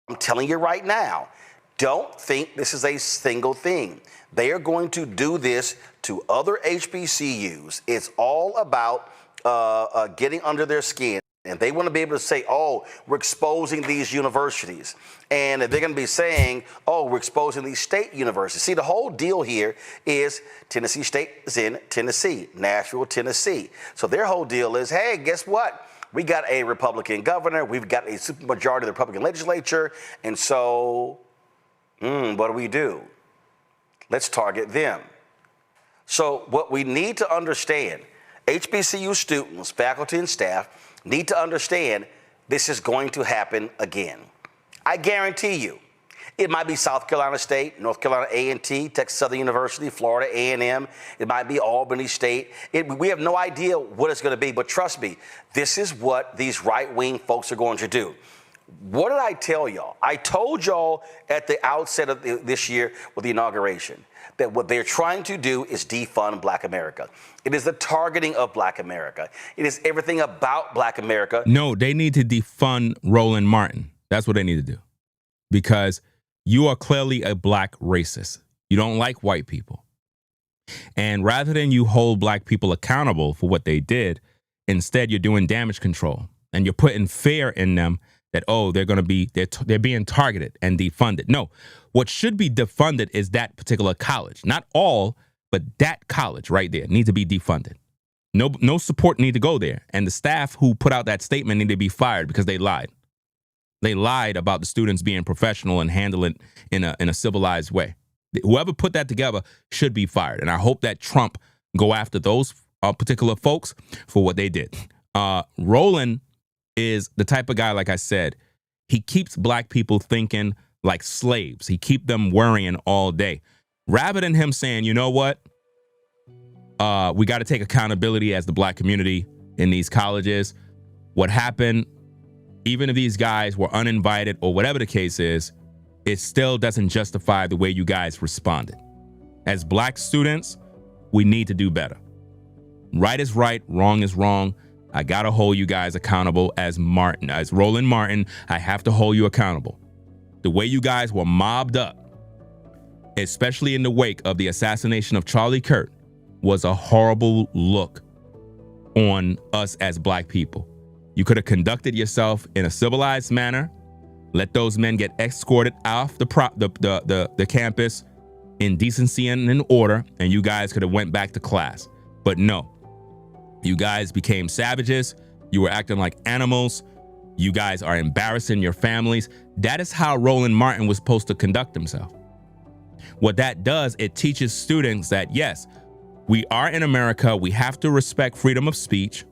I'm telling you right now, don't think this is a single thing. They are going to do this to other HBCUs. It's all about getting under their skin. And they want to be able to say, oh, we're exposing these universities. And they're going to be saying, oh, we're exposing these state universities. See, the whole deal here is Tennessee State is in Tennessee, Nashville, Tennessee. So their whole deal is, hey, guess what? We got a Republican governor. We've got a supermajority of the Republican legislature. And so what do? Let's target them. So what we need to understand, HBCU students, faculty, and staff need to understand this is going to happen again. I guarantee you, it might be South Carolina State, North Carolina A&T, Texas Southern University, Florida A&M. It might be Albany State. We have no idea what it's going to be, but trust me, this is what these right-wing folks are going to do. What did I tell y'all? I told y'all at the outset of this year with the inauguration that what they're trying to do is defund Black America. It is the targeting of Black America. It is everything about Black America. No, they need to defund Roland Martin. That's what they need to do. Because you are clearly a black racist. You don't like white people. And rather than you hold black people accountable for what they did, instead you're doing damage control. And you're putting fear in them that, oh, they're being targeted and defunded. No, what should be defunded is that particular college. Not all, but that college right there needs to be defunded. No support need to go there. And the staff who put out that statement need to be fired because they lied. They lied about the students being professional and handle it in a civilized way. Whoever put that together should be fired. And I hope that Trump go after those particular folks for what they did. Roland is the type of guy, like I said, he keeps black people thinking like slaves. He keep them worrying all day. Rather than him saying, you know what? We got to take accountability as the black community in these colleges. What happened, even if these guys were uninvited or whatever the case is, it still doesn't justify the way you guys responded. As black students, we need to do better. Right is right, wrong is wrong. I gotta hold you guys accountable as Roland Martin. I have to hold you accountable. The way you guys were mobbed up, especially in the wake of the assassination of Charlie Kirk, was a horrible look on us as black people. You could have conducted yourself in a civilized manner, let those men get escorted off the campus in decency and in order, and you guys could have went back to class. But no. You guys became savages. You were acting like animals. You guys are embarrassing your families. That is how Roland Martin was supposed to conduct himself. What that does, it teaches students that, yes, we are in America. We have to respect freedom of speech.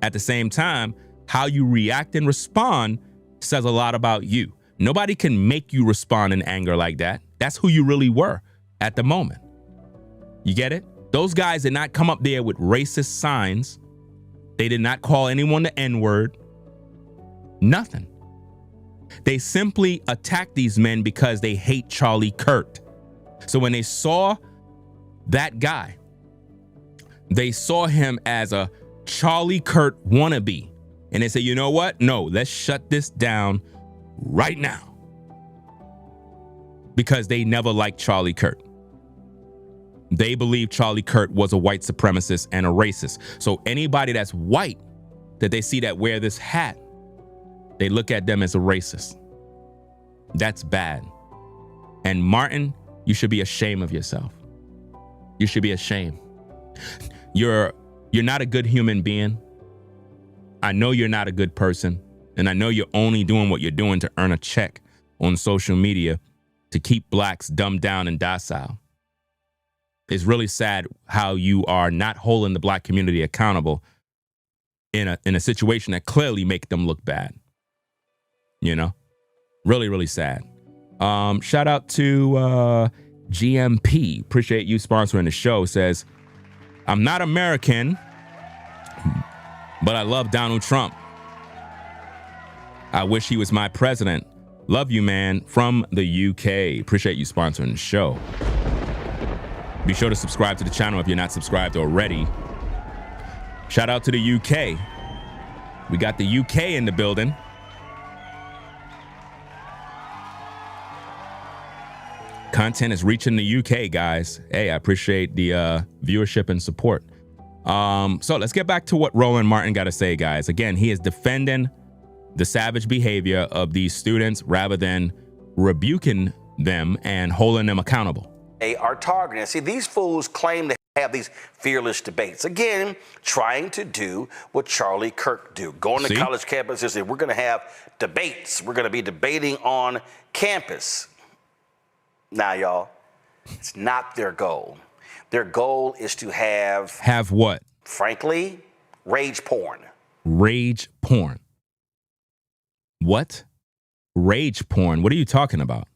At the same time, how you react and respond says a lot about you. Nobody can make you respond in anger like that. That's who you really were at the moment. You get it? Those guys did not come up there with racist signs. They did not call anyone the N-word. Nothing. They simply attacked these men because they hate Charlie Kirk. So when they saw that guy, they saw him as a Charlie Kirk wannabe. And they said, you know what? No, let's shut this down right now. Because they never liked Charlie Kirk. They believe Charlie Kirk was a white supremacist and a racist. So anybody that's white that they see that wear this hat, they look at them as a racist. That's bad. And Martin, you should be ashamed of yourself. You should be ashamed. You're not a good human being. I know you're not a good person. And I know you're only doing what you're doing to earn a check on social media to keep blacks dumbed down and docile. It's really sad how you are not holding the black community accountable in a situation that clearly make them look bad. You know, really, really sad. Shout out to GMP. Appreciate you sponsoring the show. Says, I'm not American, but I love Donald Trump. I wish he was my president. Love you, man, from the UK. Appreciate you sponsoring the show. Be sure to subscribe to the channel if you're not subscribed already. Shout out to the UK. We got the UK in the building. Content is reaching the UK, guys. Hey, I appreciate the viewership and support. So let's get back to what Roland Martin got to say, guys. Again, he is defending the savage behavior of these students rather than rebuking them and holding them accountable. They are targeting. See, these fools claim to have these fearless debates. Again, trying to do what Charlie Kirk do. Going to college campuses and we're going to have debates. We're going to be debating on campus. Now, y'all, it's not their goal. Their goal is to have... Have what? Frankly, rage porn. Rage porn. What? Rage porn? What are you talking about?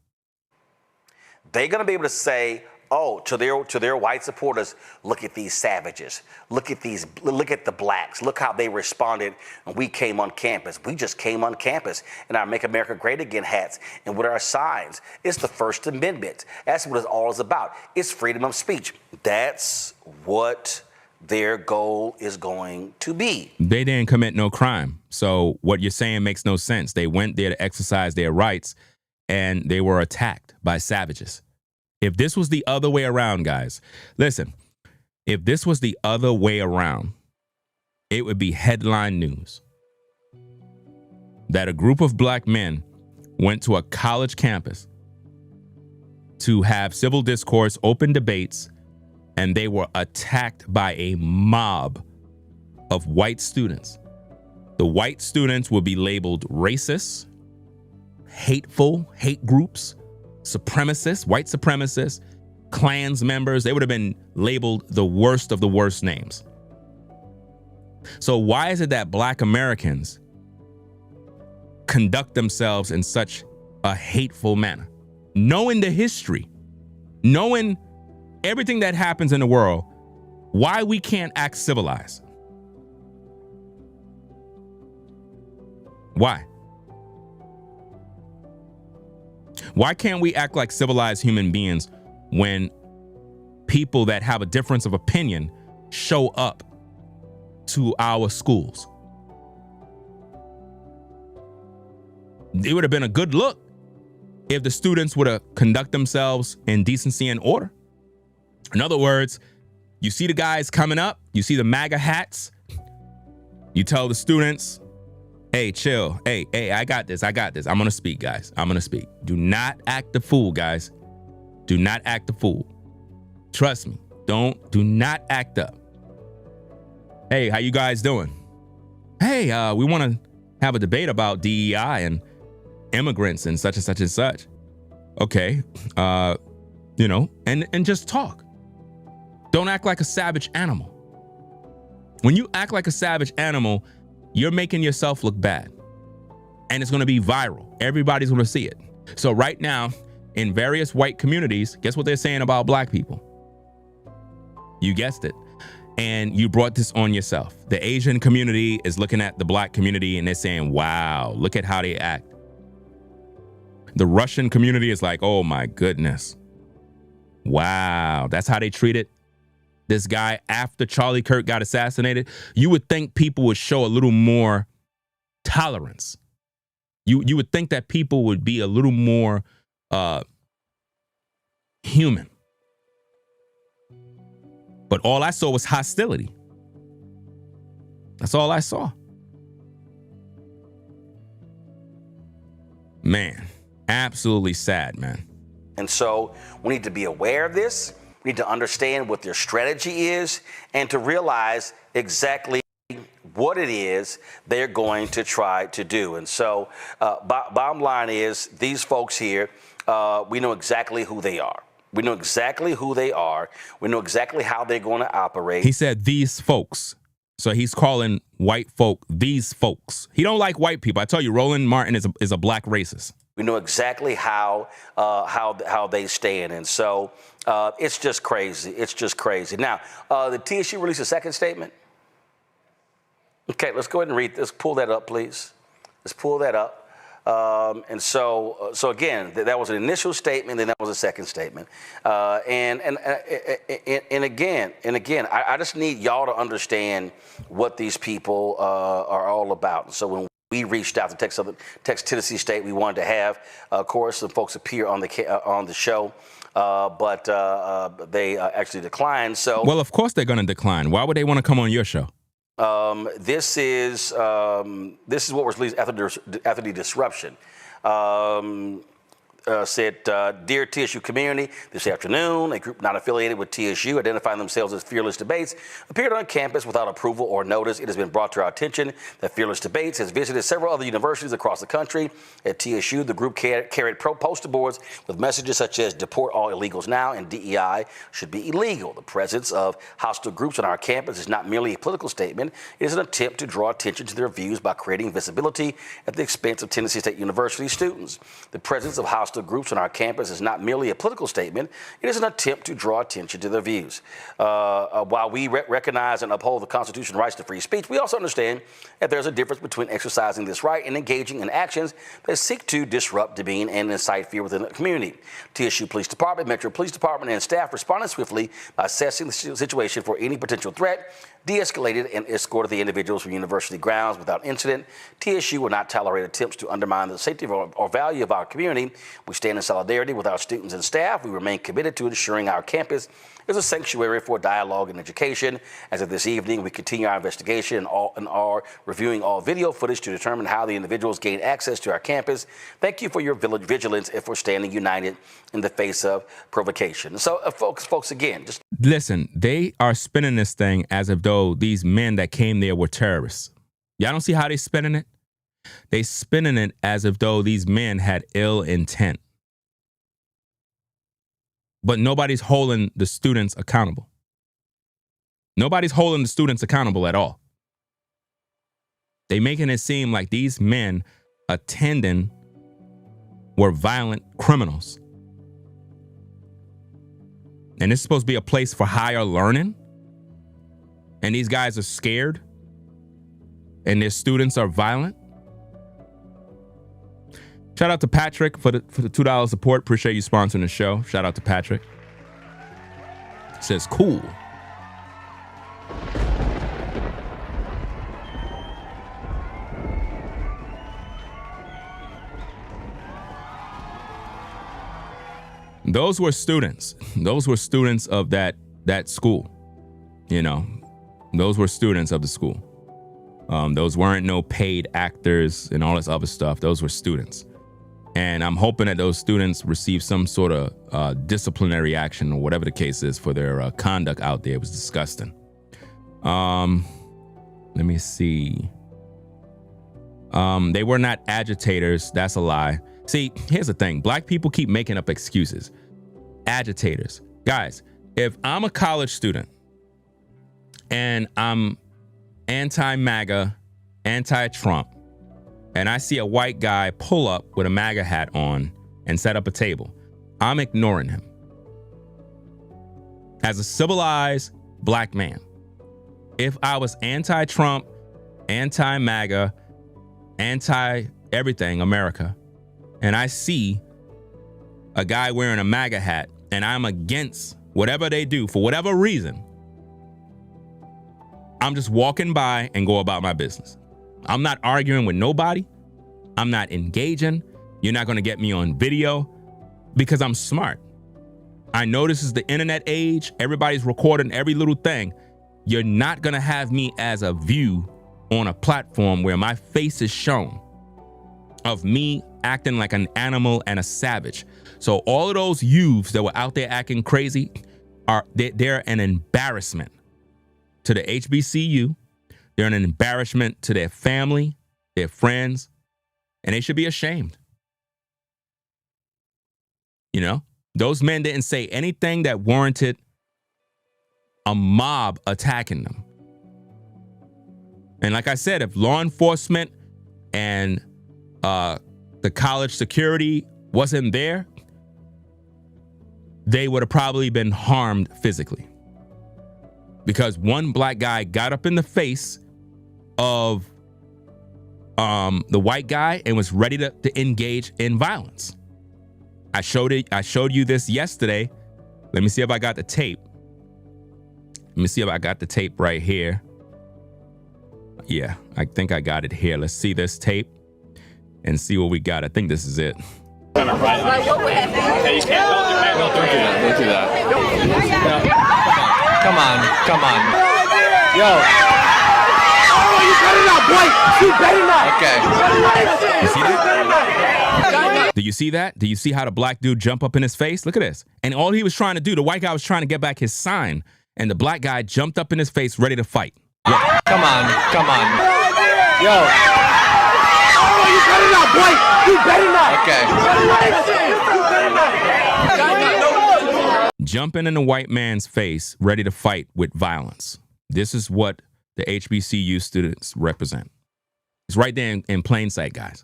They're going to be able to say, oh, to their white supporters, look at these savages. Look at the blacks. Look how they responded when we came on campus. We just came on campus in our Make America Great Again hats and with our signs. It's the First Amendment. That's what it's all is about. It's freedom of speech. That's what their goal is going to be. They didn't commit no crime. So what you're saying makes no sense. They went there to exercise their rights and they were attacked by savages. If this was the other way around, guys, listen, if this was the other way around, it would be headline news that a group of black men went to a college campus to have civil discourse, open debates, and they were attacked by a mob of white students. The white students would be labeled racist, hateful, hate groups, supremacists, white supremacists, Klans members. They would have been labeled the worst of the worst names. So why is it that black Americans conduct themselves in such a hateful manner? Knowing the history, knowing everything that happens in the world, why we can't act civilized? Why? Why can't we act like civilized human beings when people that have a difference of opinion show up to our schools. It would have been a good look if the students would have conduct themselves in decency and order. In other words, you see the guys coming up, you see the MAGA hats, you tell the students, hey, chill. Hey, I got this. I'm going to speak, guys. I'm going to speak. Do not act the fool, guys. Do not act the fool. Trust me. Do not act up. Hey, how you guys doing? Hey, we want to have a debate about DEI and immigrants and such and such and such. Okay. And just talk. Don't act like a savage animal. When you act like a savage animal, you're making yourself look bad. And it's going to be viral. Everybody's going to see it. So right now, in various white communities, guess what they're saying about black people? You guessed it. And you brought this on yourself. The Asian community is looking at the black community and they're saying, wow, look at how they act. The Russian community is like, oh my goodness. Wow, that's how they treated this guy after Charlie Kirk got assassinated. You would think people would show a little more tolerance. You would think that people would be a little more human. But all I saw was hostility. That's all I saw. Man, absolutely sad, man. And so we need to be aware of this. We need to understand what their strategy is and to realize exactly what it is they're going to try to do. And so bottom line is these folks here, we know exactly who they are. We know exactly who they are. We know exactly how they're going to operate. He said these folks. So he's calling white folk these folks. He don't like white people. I tell you, Roland Martin is a black racist. We know exactly how they stand. And so it's just crazy. It's just crazy. Now, the TSU released a second statement. Okay, let's go ahead and read this. Pull that up, please. Let's pull that up. And so again, that was an initial statement, then that was a second statement. And again, I just need y'all to understand what these people are all about. And so when we reached out to Texas Tennessee State, we wanted to have, of course, some folks appear on the show. But they actually declined. So, well, of course they're going to decline. Why would they want to come on your show? This is what was released after the disruption. Said, dear TSU community, this afternoon, a group not affiliated with TSU, identifying themselves as Fearless Debates, appeared on campus without approval or notice. It has been brought to our attention that Fearless Debates has visited several other universities across the country. At TSU, the group carried poster boards with messages such as deport all illegals now and DEI should be illegal. The presence of hostile groups on our campus is not merely a political statement. It is an attempt to draw attention to their views by creating visibility at the expense of Tennessee State University students. The presence of hostile groups on our campus is not merely a political statement. It is an attempt to draw attention to their views. While we recognize and uphold the Constitution's rights to free speech, we also understand that there's a difference between exercising this right and engaging in actions that seek to disrupt, demean, and incite fear within the community. TSU Police Department, Metro Police Department, and staff responded swiftly by assessing the situation for any potential threat, de-escalated and escorted the individuals from university grounds without incident. TSU will not tolerate attempts to undermine the safety or value of our community. We stand in solidarity with our students and staff. We remain committed to ensuring our campus is a sanctuary for dialogue and education. As of this evening, we continue our investigation and are reviewing all video footage to determine how the individuals gain access to our campus. Thank you for your vigilance and for standing united in the face of provocation. So, folks, again, just listen. They are spinning this thing as if though these men that came there were terrorists. Y'all don't see how they spinning it? They spinning it as if though these men had ill intent. But nobody's holding the students accountable. Nobody's holding the students accountable at all. They making it seem like these men attending were violent criminals. And this is supposed to be a place for higher learning. And these guys are scared. And their students are violent. Shout out to Patrick for the $2 support. Appreciate you sponsoring the show. Shout out to Patrick. says cool. Those were students. Those were students of that school. You know, those were students of the school. Those weren't no paid actors and all this other stuff. Those were students. And I'm hoping that those students receive some sort of disciplinary action or whatever the case is for their conduct out there. It was disgusting. Let me see. They were not agitators. That's a lie. See, here's the thing. Black people keep making up excuses. Agitators. Guys, if I'm a college student and I'm anti-MAGA, anti-Trump, and I see a white guy pull up with a MAGA hat on and set up a table, I'm ignoring him. As a civilized black man, if I was anti-Trump, anti-MAGA, anti-everything America, and I see a guy wearing a MAGA hat and I'm against whatever they do for whatever reason, I'm just walking by and go about my business. I'm not arguing with nobody. I'm not engaging. You're not going to get me on video because I'm smart. I know this is the internet age. Everybody's recording every little thing. You're not going to have me as a view on a platform where my face is shown of me acting like an animal and a savage. So all of those youths that were out there acting crazy they're an embarrassment to the HBCU. They're an embarrassment to their family, their friends, and they should be ashamed. You know, those men didn't say anything that warranted a mob attacking them. And like I said, if law enforcement and the college security wasn't there, they would have probably been harmed physically. Because one black guy got up in the face of the white guy and was ready to engage in violence. I showed you this yesterday. Let me see if I got the tape. Let me see if I got the tape right here. Yeah, I think I got it here. Let's see this tape and see what we got. I think this is it. Like, what would happen? Okay, you can't don't do that. Come on. Yo. Oh, you better not, boy. You better not. Okay. You see that? Do you see that? Do you see how the black dude jump up in his face? Look at this. And all he was trying to do, the white guy was trying to get back his sign, and the black guy jumped up in his face, ready to fight. Look. Come on. Yo. Oh, you better not, boy. You better not. Okay. Jumping in the white man's face, ready to fight with violence. This is what the HBCU students represent. It's right there in plain sight, guys.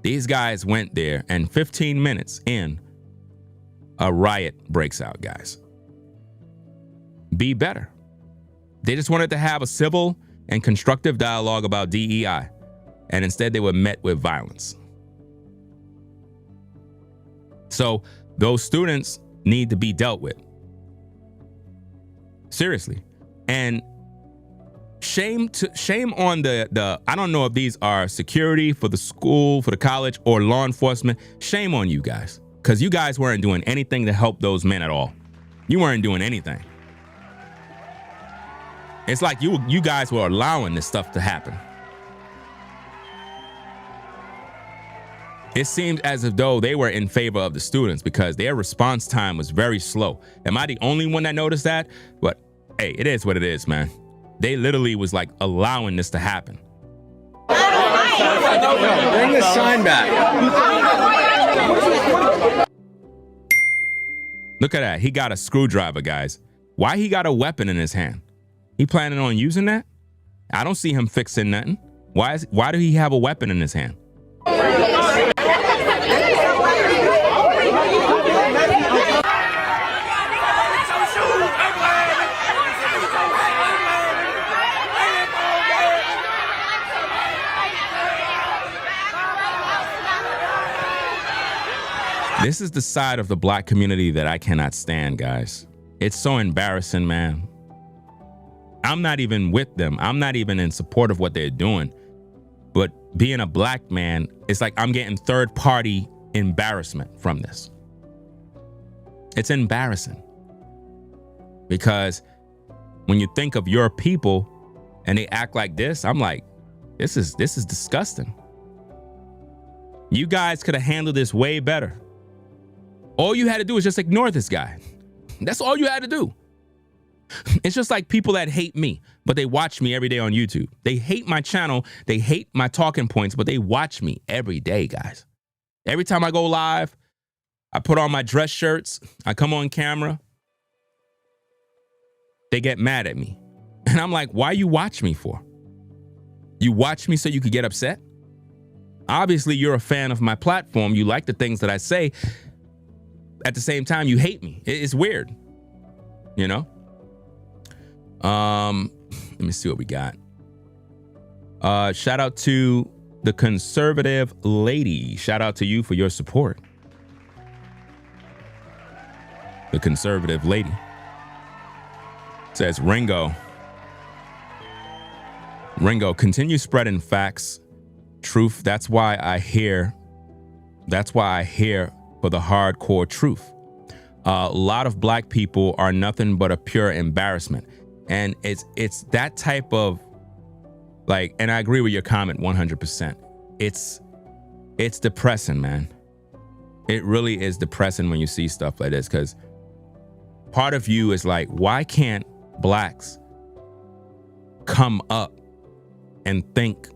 These guys went there, and 15 minutes in, a riot breaks out, guys. Be better. They just wanted to have a civil and constructive dialogue about DEI, and instead they were met with violence. So those students need to be dealt with. Seriously. And shame on the I don't know if these are security for the school, for the college, or law enforcement. Shame on you guys, because you guys weren't doing anything to help those men at all. You weren't doing anything. It's like you guys were allowing this stuff to happen. It seemed as if though they were in favor of the students because their response time was very slow. Am I the only one that noticed that? But hey, it is what it is, man. They literally was like allowing this to happen. Bring the sign back. Look at that. He got a screwdriver, guys. Why he got a weapon in his hand? He planning on using that? I don't see him fixing nothing. Why do he have a weapon in his hand? This is the side of the black community that I cannot stand, guys. It's so embarrassing, man. I'm not even with them. I'm not even in support of what they're doing. But being a black man, it's like I'm getting third-party embarrassment from this. It's embarrassing. Because when you think of your people and they act like this, I'm like, this is disgusting. You guys could have handled this way better. All you had to do is just ignore this guy. That's all you had to do. It's just like people that hate me, but they watch me every day on YouTube. They hate my channel. They hate my talking points, but they watch me every day, guys. Every time I go live, I put on my dress shirts. I come on camera. They get mad at me. And I'm like, why you watch me for? You watch me so you could get upset? Obviously, you're a fan of my platform. You like the things that I say. At the same time, you hate me. It's weird, you know? Let me see what we got. Shout out to the conservative lady. Shout out to you for your support. The conservative lady says, Ringo, continue spreading facts, truth. That's why I here for the hardcore truth. A lot of black people are nothing but a pure embarrassment. And it's that type of, like, and I agree with your comment 100%. It's depressing, man. It really is depressing when you see stuff like this, because part of you is like, why can't blacks come up and think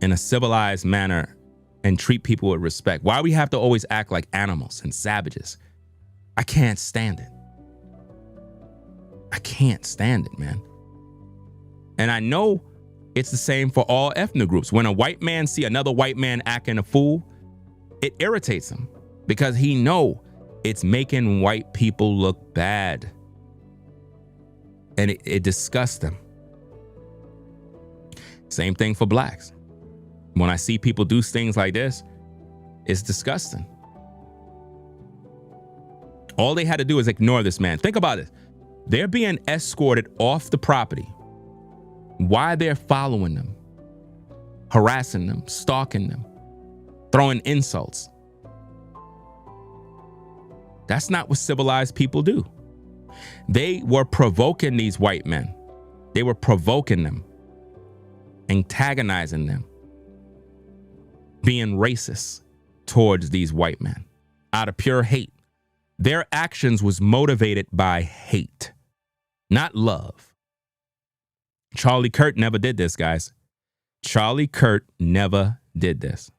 in a civilized manner and treat people with respect? Why we have to always act like animals and savages? I can't stand it. I can't stand it, man. And I know it's the same for all ethnic groups. When a white man see another white man acting a fool, it irritates him because he know it's making white people look bad. And it disgusts them. Same thing for blacks. When I see people do things like this, it's disgusting. All they had to do is ignore this man. Think about it. They're being escorted off the property. Why they're following them, harassing them, stalking them, throwing insults. That's not what civilized people do. They were provoking these white men. They were provoking them, antagonizing them, being racist towards these white men out of pure hate. Their actions was motivated by hate, not love. Charlie Kirk never did this, guys. Charlie Kirk never did this.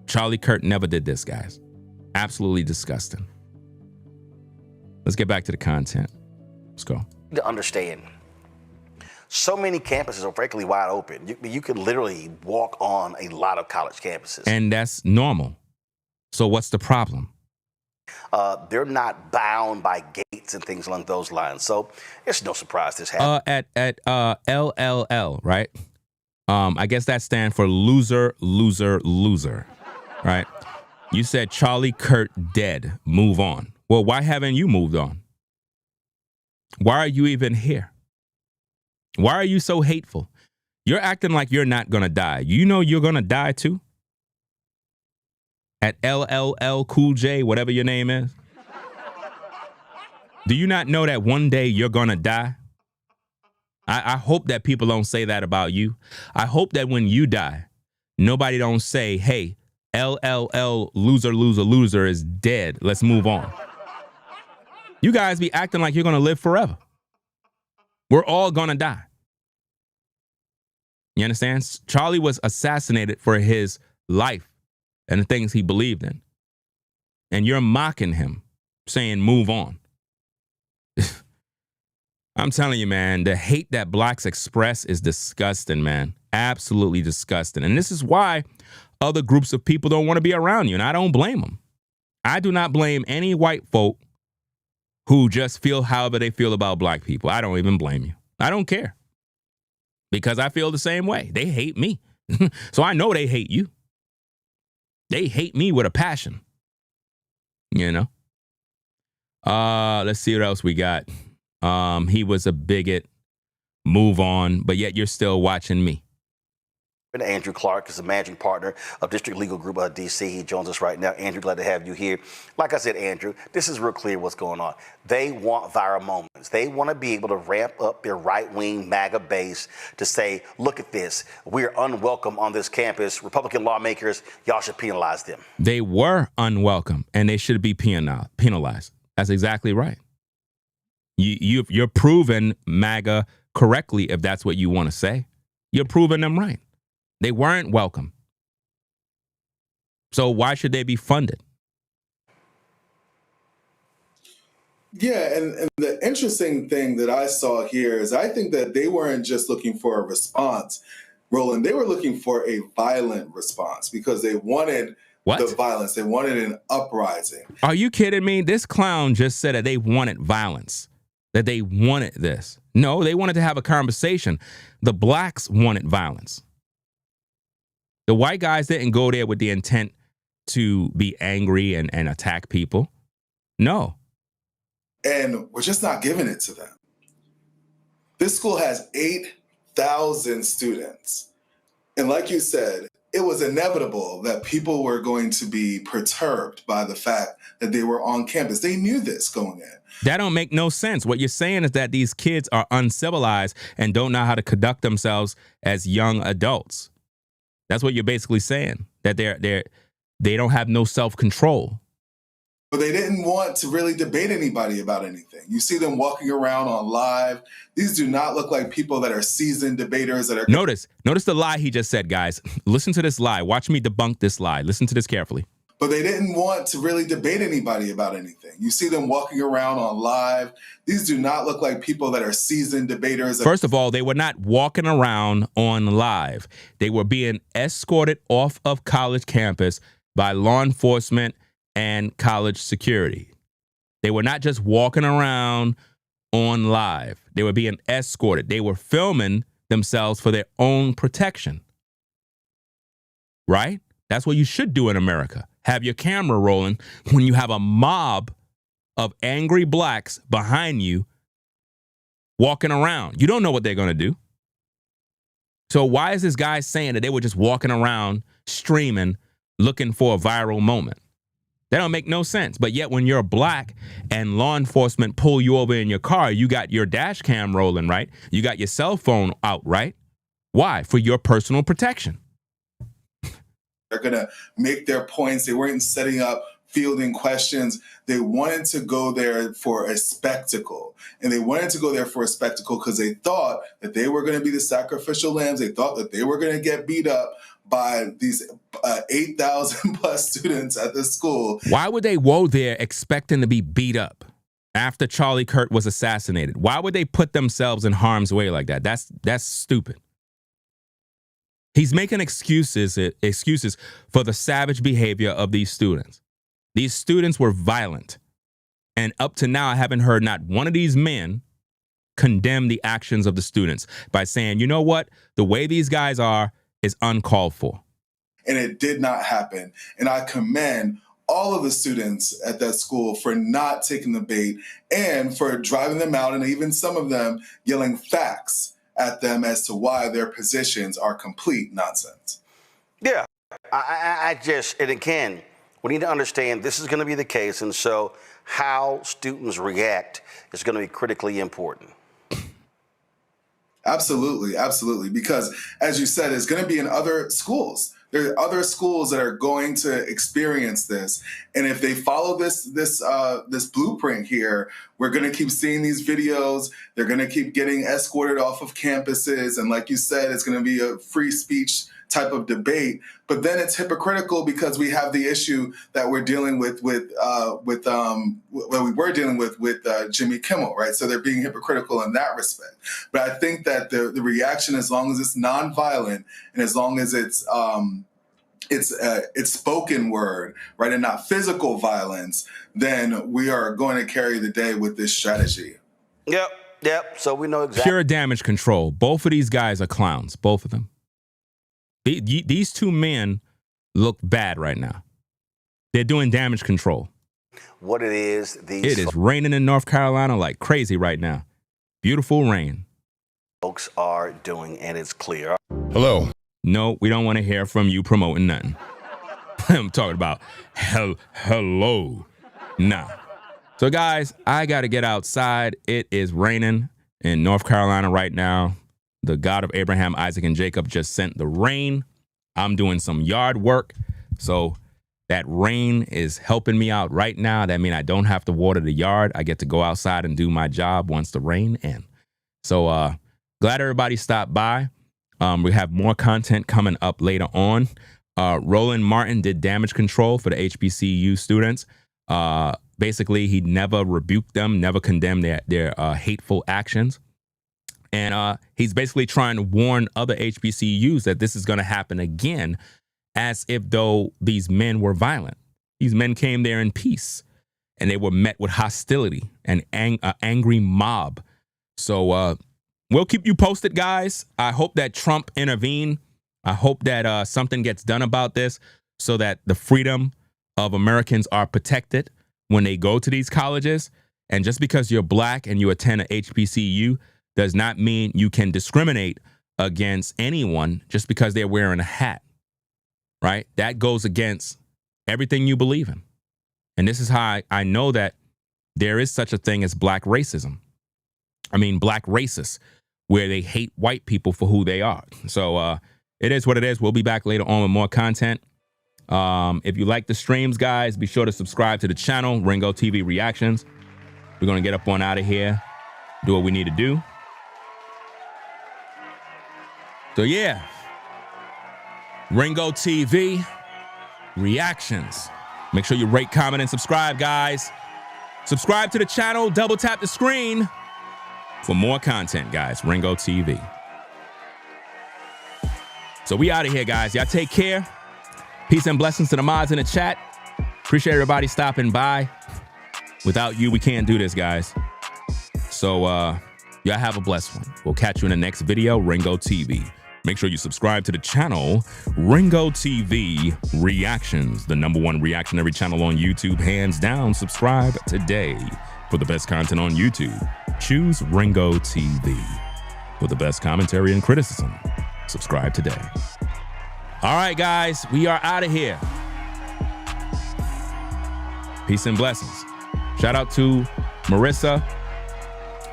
Charlie Kirk never did this, guys. Absolutely disgusting. Let's get back to the content. Let's go. To understand, so many campuses are frankly wide open. You could literally walk on a lot of college campuses. And that's normal. So what's the problem? They're not bound by gates and things along those lines. So it's no surprise this happened. At LLL, right? I guess that stands for loser, loser, loser, right? You said Charlie Kirk dead, move on. Well, why haven't you moved on? Why are you even here? Why are you so hateful? You're acting like you're not gonna die. You know you're gonna die too? At LLL Cool J, whatever your name is? Do you not know that one day you're gonna die? I hope that people don't say that about you. I hope that when you die, nobody don't say, hey, LLL loser, loser, loser is dead. Let's move on. You guys be acting like you're gonna live forever. We're all gonna die. You understand? Charlie was assassinated for his life and the things he believed in. And you're mocking him, saying move on. I'm telling you, man, the hate that blacks express is disgusting, man. Absolutely disgusting. And this is why other groups of people don't want to be around you, and I don't blame them. I do not blame any white folk who just feel however they feel about black people. I don't even blame you. I don't care. Because I feel the same way. They hate me. So I know they hate you. They hate me with a passion. You know? Let's see what else we got. He was a bigot. Move on, but yet you're still watching me. Andrew Clark is the managing partner of District Legal Group DC. He joins us right now. Andrew, glad to have you here. Like I said, Andrew, this is real clear what's going on. They want viral moments. They want to be able to ramp up their right-wing MAGA base to say, look at this. We're unwelcome on this campus. Republican lawmakers, y'all should penalize them. They were unwelcome, and they should be penalized. That's exactly right. You're proving MAGA correctly if that's what you want to say. You're proving them right. They weren't welcome. So why should they be funded? Yeah, and the interesting thing that I saw here is I think that they weren't just looking for a response, Roland. They were looking for a violent response because they wanted the violence. They wanted an uprising. Are you kidding me? This clown just said that they wanted violence, that they wanted this. No, they wanted to have a conversation. The blacks wanted violence. The white guys didn't go there with the intent to be angry and attack people. No. And we're just not giving it to them. This school has 8,000 students. And like you said, it was inevitable that people were going to be perturbed by the fact that they were on campus. They knew this going in. That don't make no sense. What you're saying is that these kids are uncivilized and don't know how to conduct themselves as young adults. That's what you're basically saying, that they don't have no self-control. But they didn't want to really debate anybody about anything. You see them walking around on live. These do not look like people that are seasoned debaters that are... Notice the lie he just said, guys. Listen to this lie. Watch me debunk this lie. Listen to this carefully. But they didn't want to really debate anybody about anything. You see them walking around on live. These do not look like people that are seasoned debaters. First of all, they were not walking around on live. They were being escorted off of college campus by law enforcement and college security. They were not just walking around on live. They were being escorted. They were filming themselves for their own protection. Right? That's what you should do in America. Have your camera rolling when you have a mob of angry blacks behind you walking around. You don't know what they're going to do. So why is this guy saying that they were just walking around streaming, looking for a viral moment? That don't make no sense. But yet when you're black and law enforcement pull you over in your car, you got your dash cam rolling, right? You got your cell phone out, right? Why? For your personal protection. They're going to make their points. They weren't setting up fielding questions. They wanted to go there for a spectacle. And they wanted to go there for a spectacle because they thought that they were going to be the sacrificial lambs. They thought that they were going to get beat up by these 8,000 plus students at the school. Why would they go there expecting to be beat up after Charlie Kirk was assassinated? Why would they put themselves in harm's way like that? That's stupid. He's making excuses for the savage behavior of these students. These students were violent. And up to now, I haven't heard not one of these men condemn the actions of the students by saying, you know what? The way these guys are is uncalled for. And it did not happen. And I commend all of the students at that school for not taking the bait and for driving them out, and even some of them yelling facts at them as to why their positions are complete nonsense. Yeah, I just, and again, we need to understand this is going to be the case, and so how students react is going to be critically important. Absolutely, absolutely, because as you said, it's going to be in other schools. There are other schools that are going to experience this, and if they follow this blueprint here, we're going to keep seeing these videos. They're going to keep getting escorted off of campuses, and like you said, it's going to be a free speech type of debate. But then it's hypocritical because we have the issue that we're dealing with Jimmy Kimmel, right? So they're being hypocritical in that respect. But I think that the reaction, as long as it's nonviolent and as long as it's spoken word, right, and not physical violence, then we are going to carry the day with this strategy. Yep. So we know exactly. Pure damage control. Both of these guys are clowns. Both of them. These two men look bad right now. They're doing damage control. What it is, it is raining in North Carolina like crazy right now. Beautiful rain. Folks are doing, and it's clear. Hello. No, we don't want to hear from you promoting nothing. I'm talking about hello. Nah. So guys, I got to get outside. It is raining in North Carolina right now. The God of Abraham, Isaac, and Jacob just sent the rain. I'm doing some yard work. So that rain is helping me out right now. That means I don't have to water the yard. I get to go outside and do my job once the rain ends. So glad everybody stopped by. We have more content coming up later on. Roland Martin did damage control for the HBCU students. Basically, he never rebuked them, never condemned their hateful actions. And he's basically trying to warn other HBCUs that this is going to happen again, as if though these men were violent. These men came there in peace, and they were met with hostility and angry mob. So we'll keep you posted, guys. I hope that Trump intervene. I hope that something gets done about this so that the freedom of Americans are protected when they go to these colleges. And just because you're black and you attend a HBCU does not mean you can discriminate against anyone just because they're wearing a hat, right? That goes against everything you believe in. And this is how I know that there is such a thing as black racism. I mean, black racists, where they hate white people for who they are. So it is what it is. We'll be back later on with more content. If you like the streams, guys, be sure to subscribe to the channel, Ringo TV Reactions. We're going to get up on out of here, do what we need to do. So yeah, Ringo TV Reactions. Make sure you rate, comment, and subscribe, guys. Subscribe to the channel, double tap the screen for more content, guys. Ringo TV. So we out of here, guys. Y'all take care. Peace and blessings to the mods in the chat. Appreciate everybody stopping by. Without you, we can't do this, guys. So y'all have a blessed one. We'll catch you in the next video, Ringo TV. Make sure you subscribe to the channel, Ringo TV Reactions, the #1 reactionary channel on YouTube. Hands down, subscribe today for the best content on YouTube. Choose Ringo TV for the best commentary and criticism. Subscribe today. All right, guys, we are out of here. Peace and blessings. Shout out to Marissa.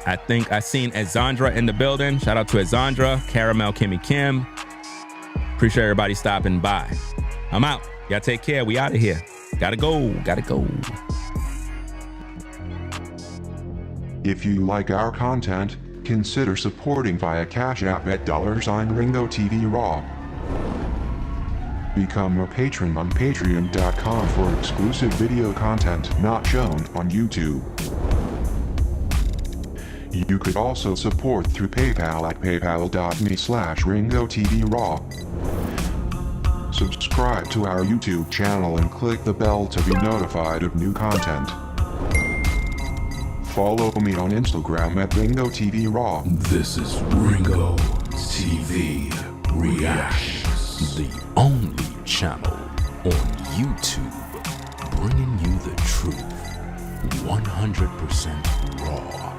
I think I seen Ezandra in the building. Shout out to Ezandra, Caramel, Kimmy Kim. Appreciate everybody stopping by. I'm out. Y'all take care. We out of here. Gotta go. Gotta go. If you like our content, consider supporting via Cash App at $Ringo TV Raw. Become a patron on patreon.com for exclusive video content not shown on YouTube. You could also support through PayPal at paypal.me/Ringo TV Raw. Subscribe to our YouTube channel and click the bell to be notified of new content. Follow me on Instagram at Ringo TV Raw. This is Ringo TV Reactions, the only channel on YouTube bringing you the truth 100% raw.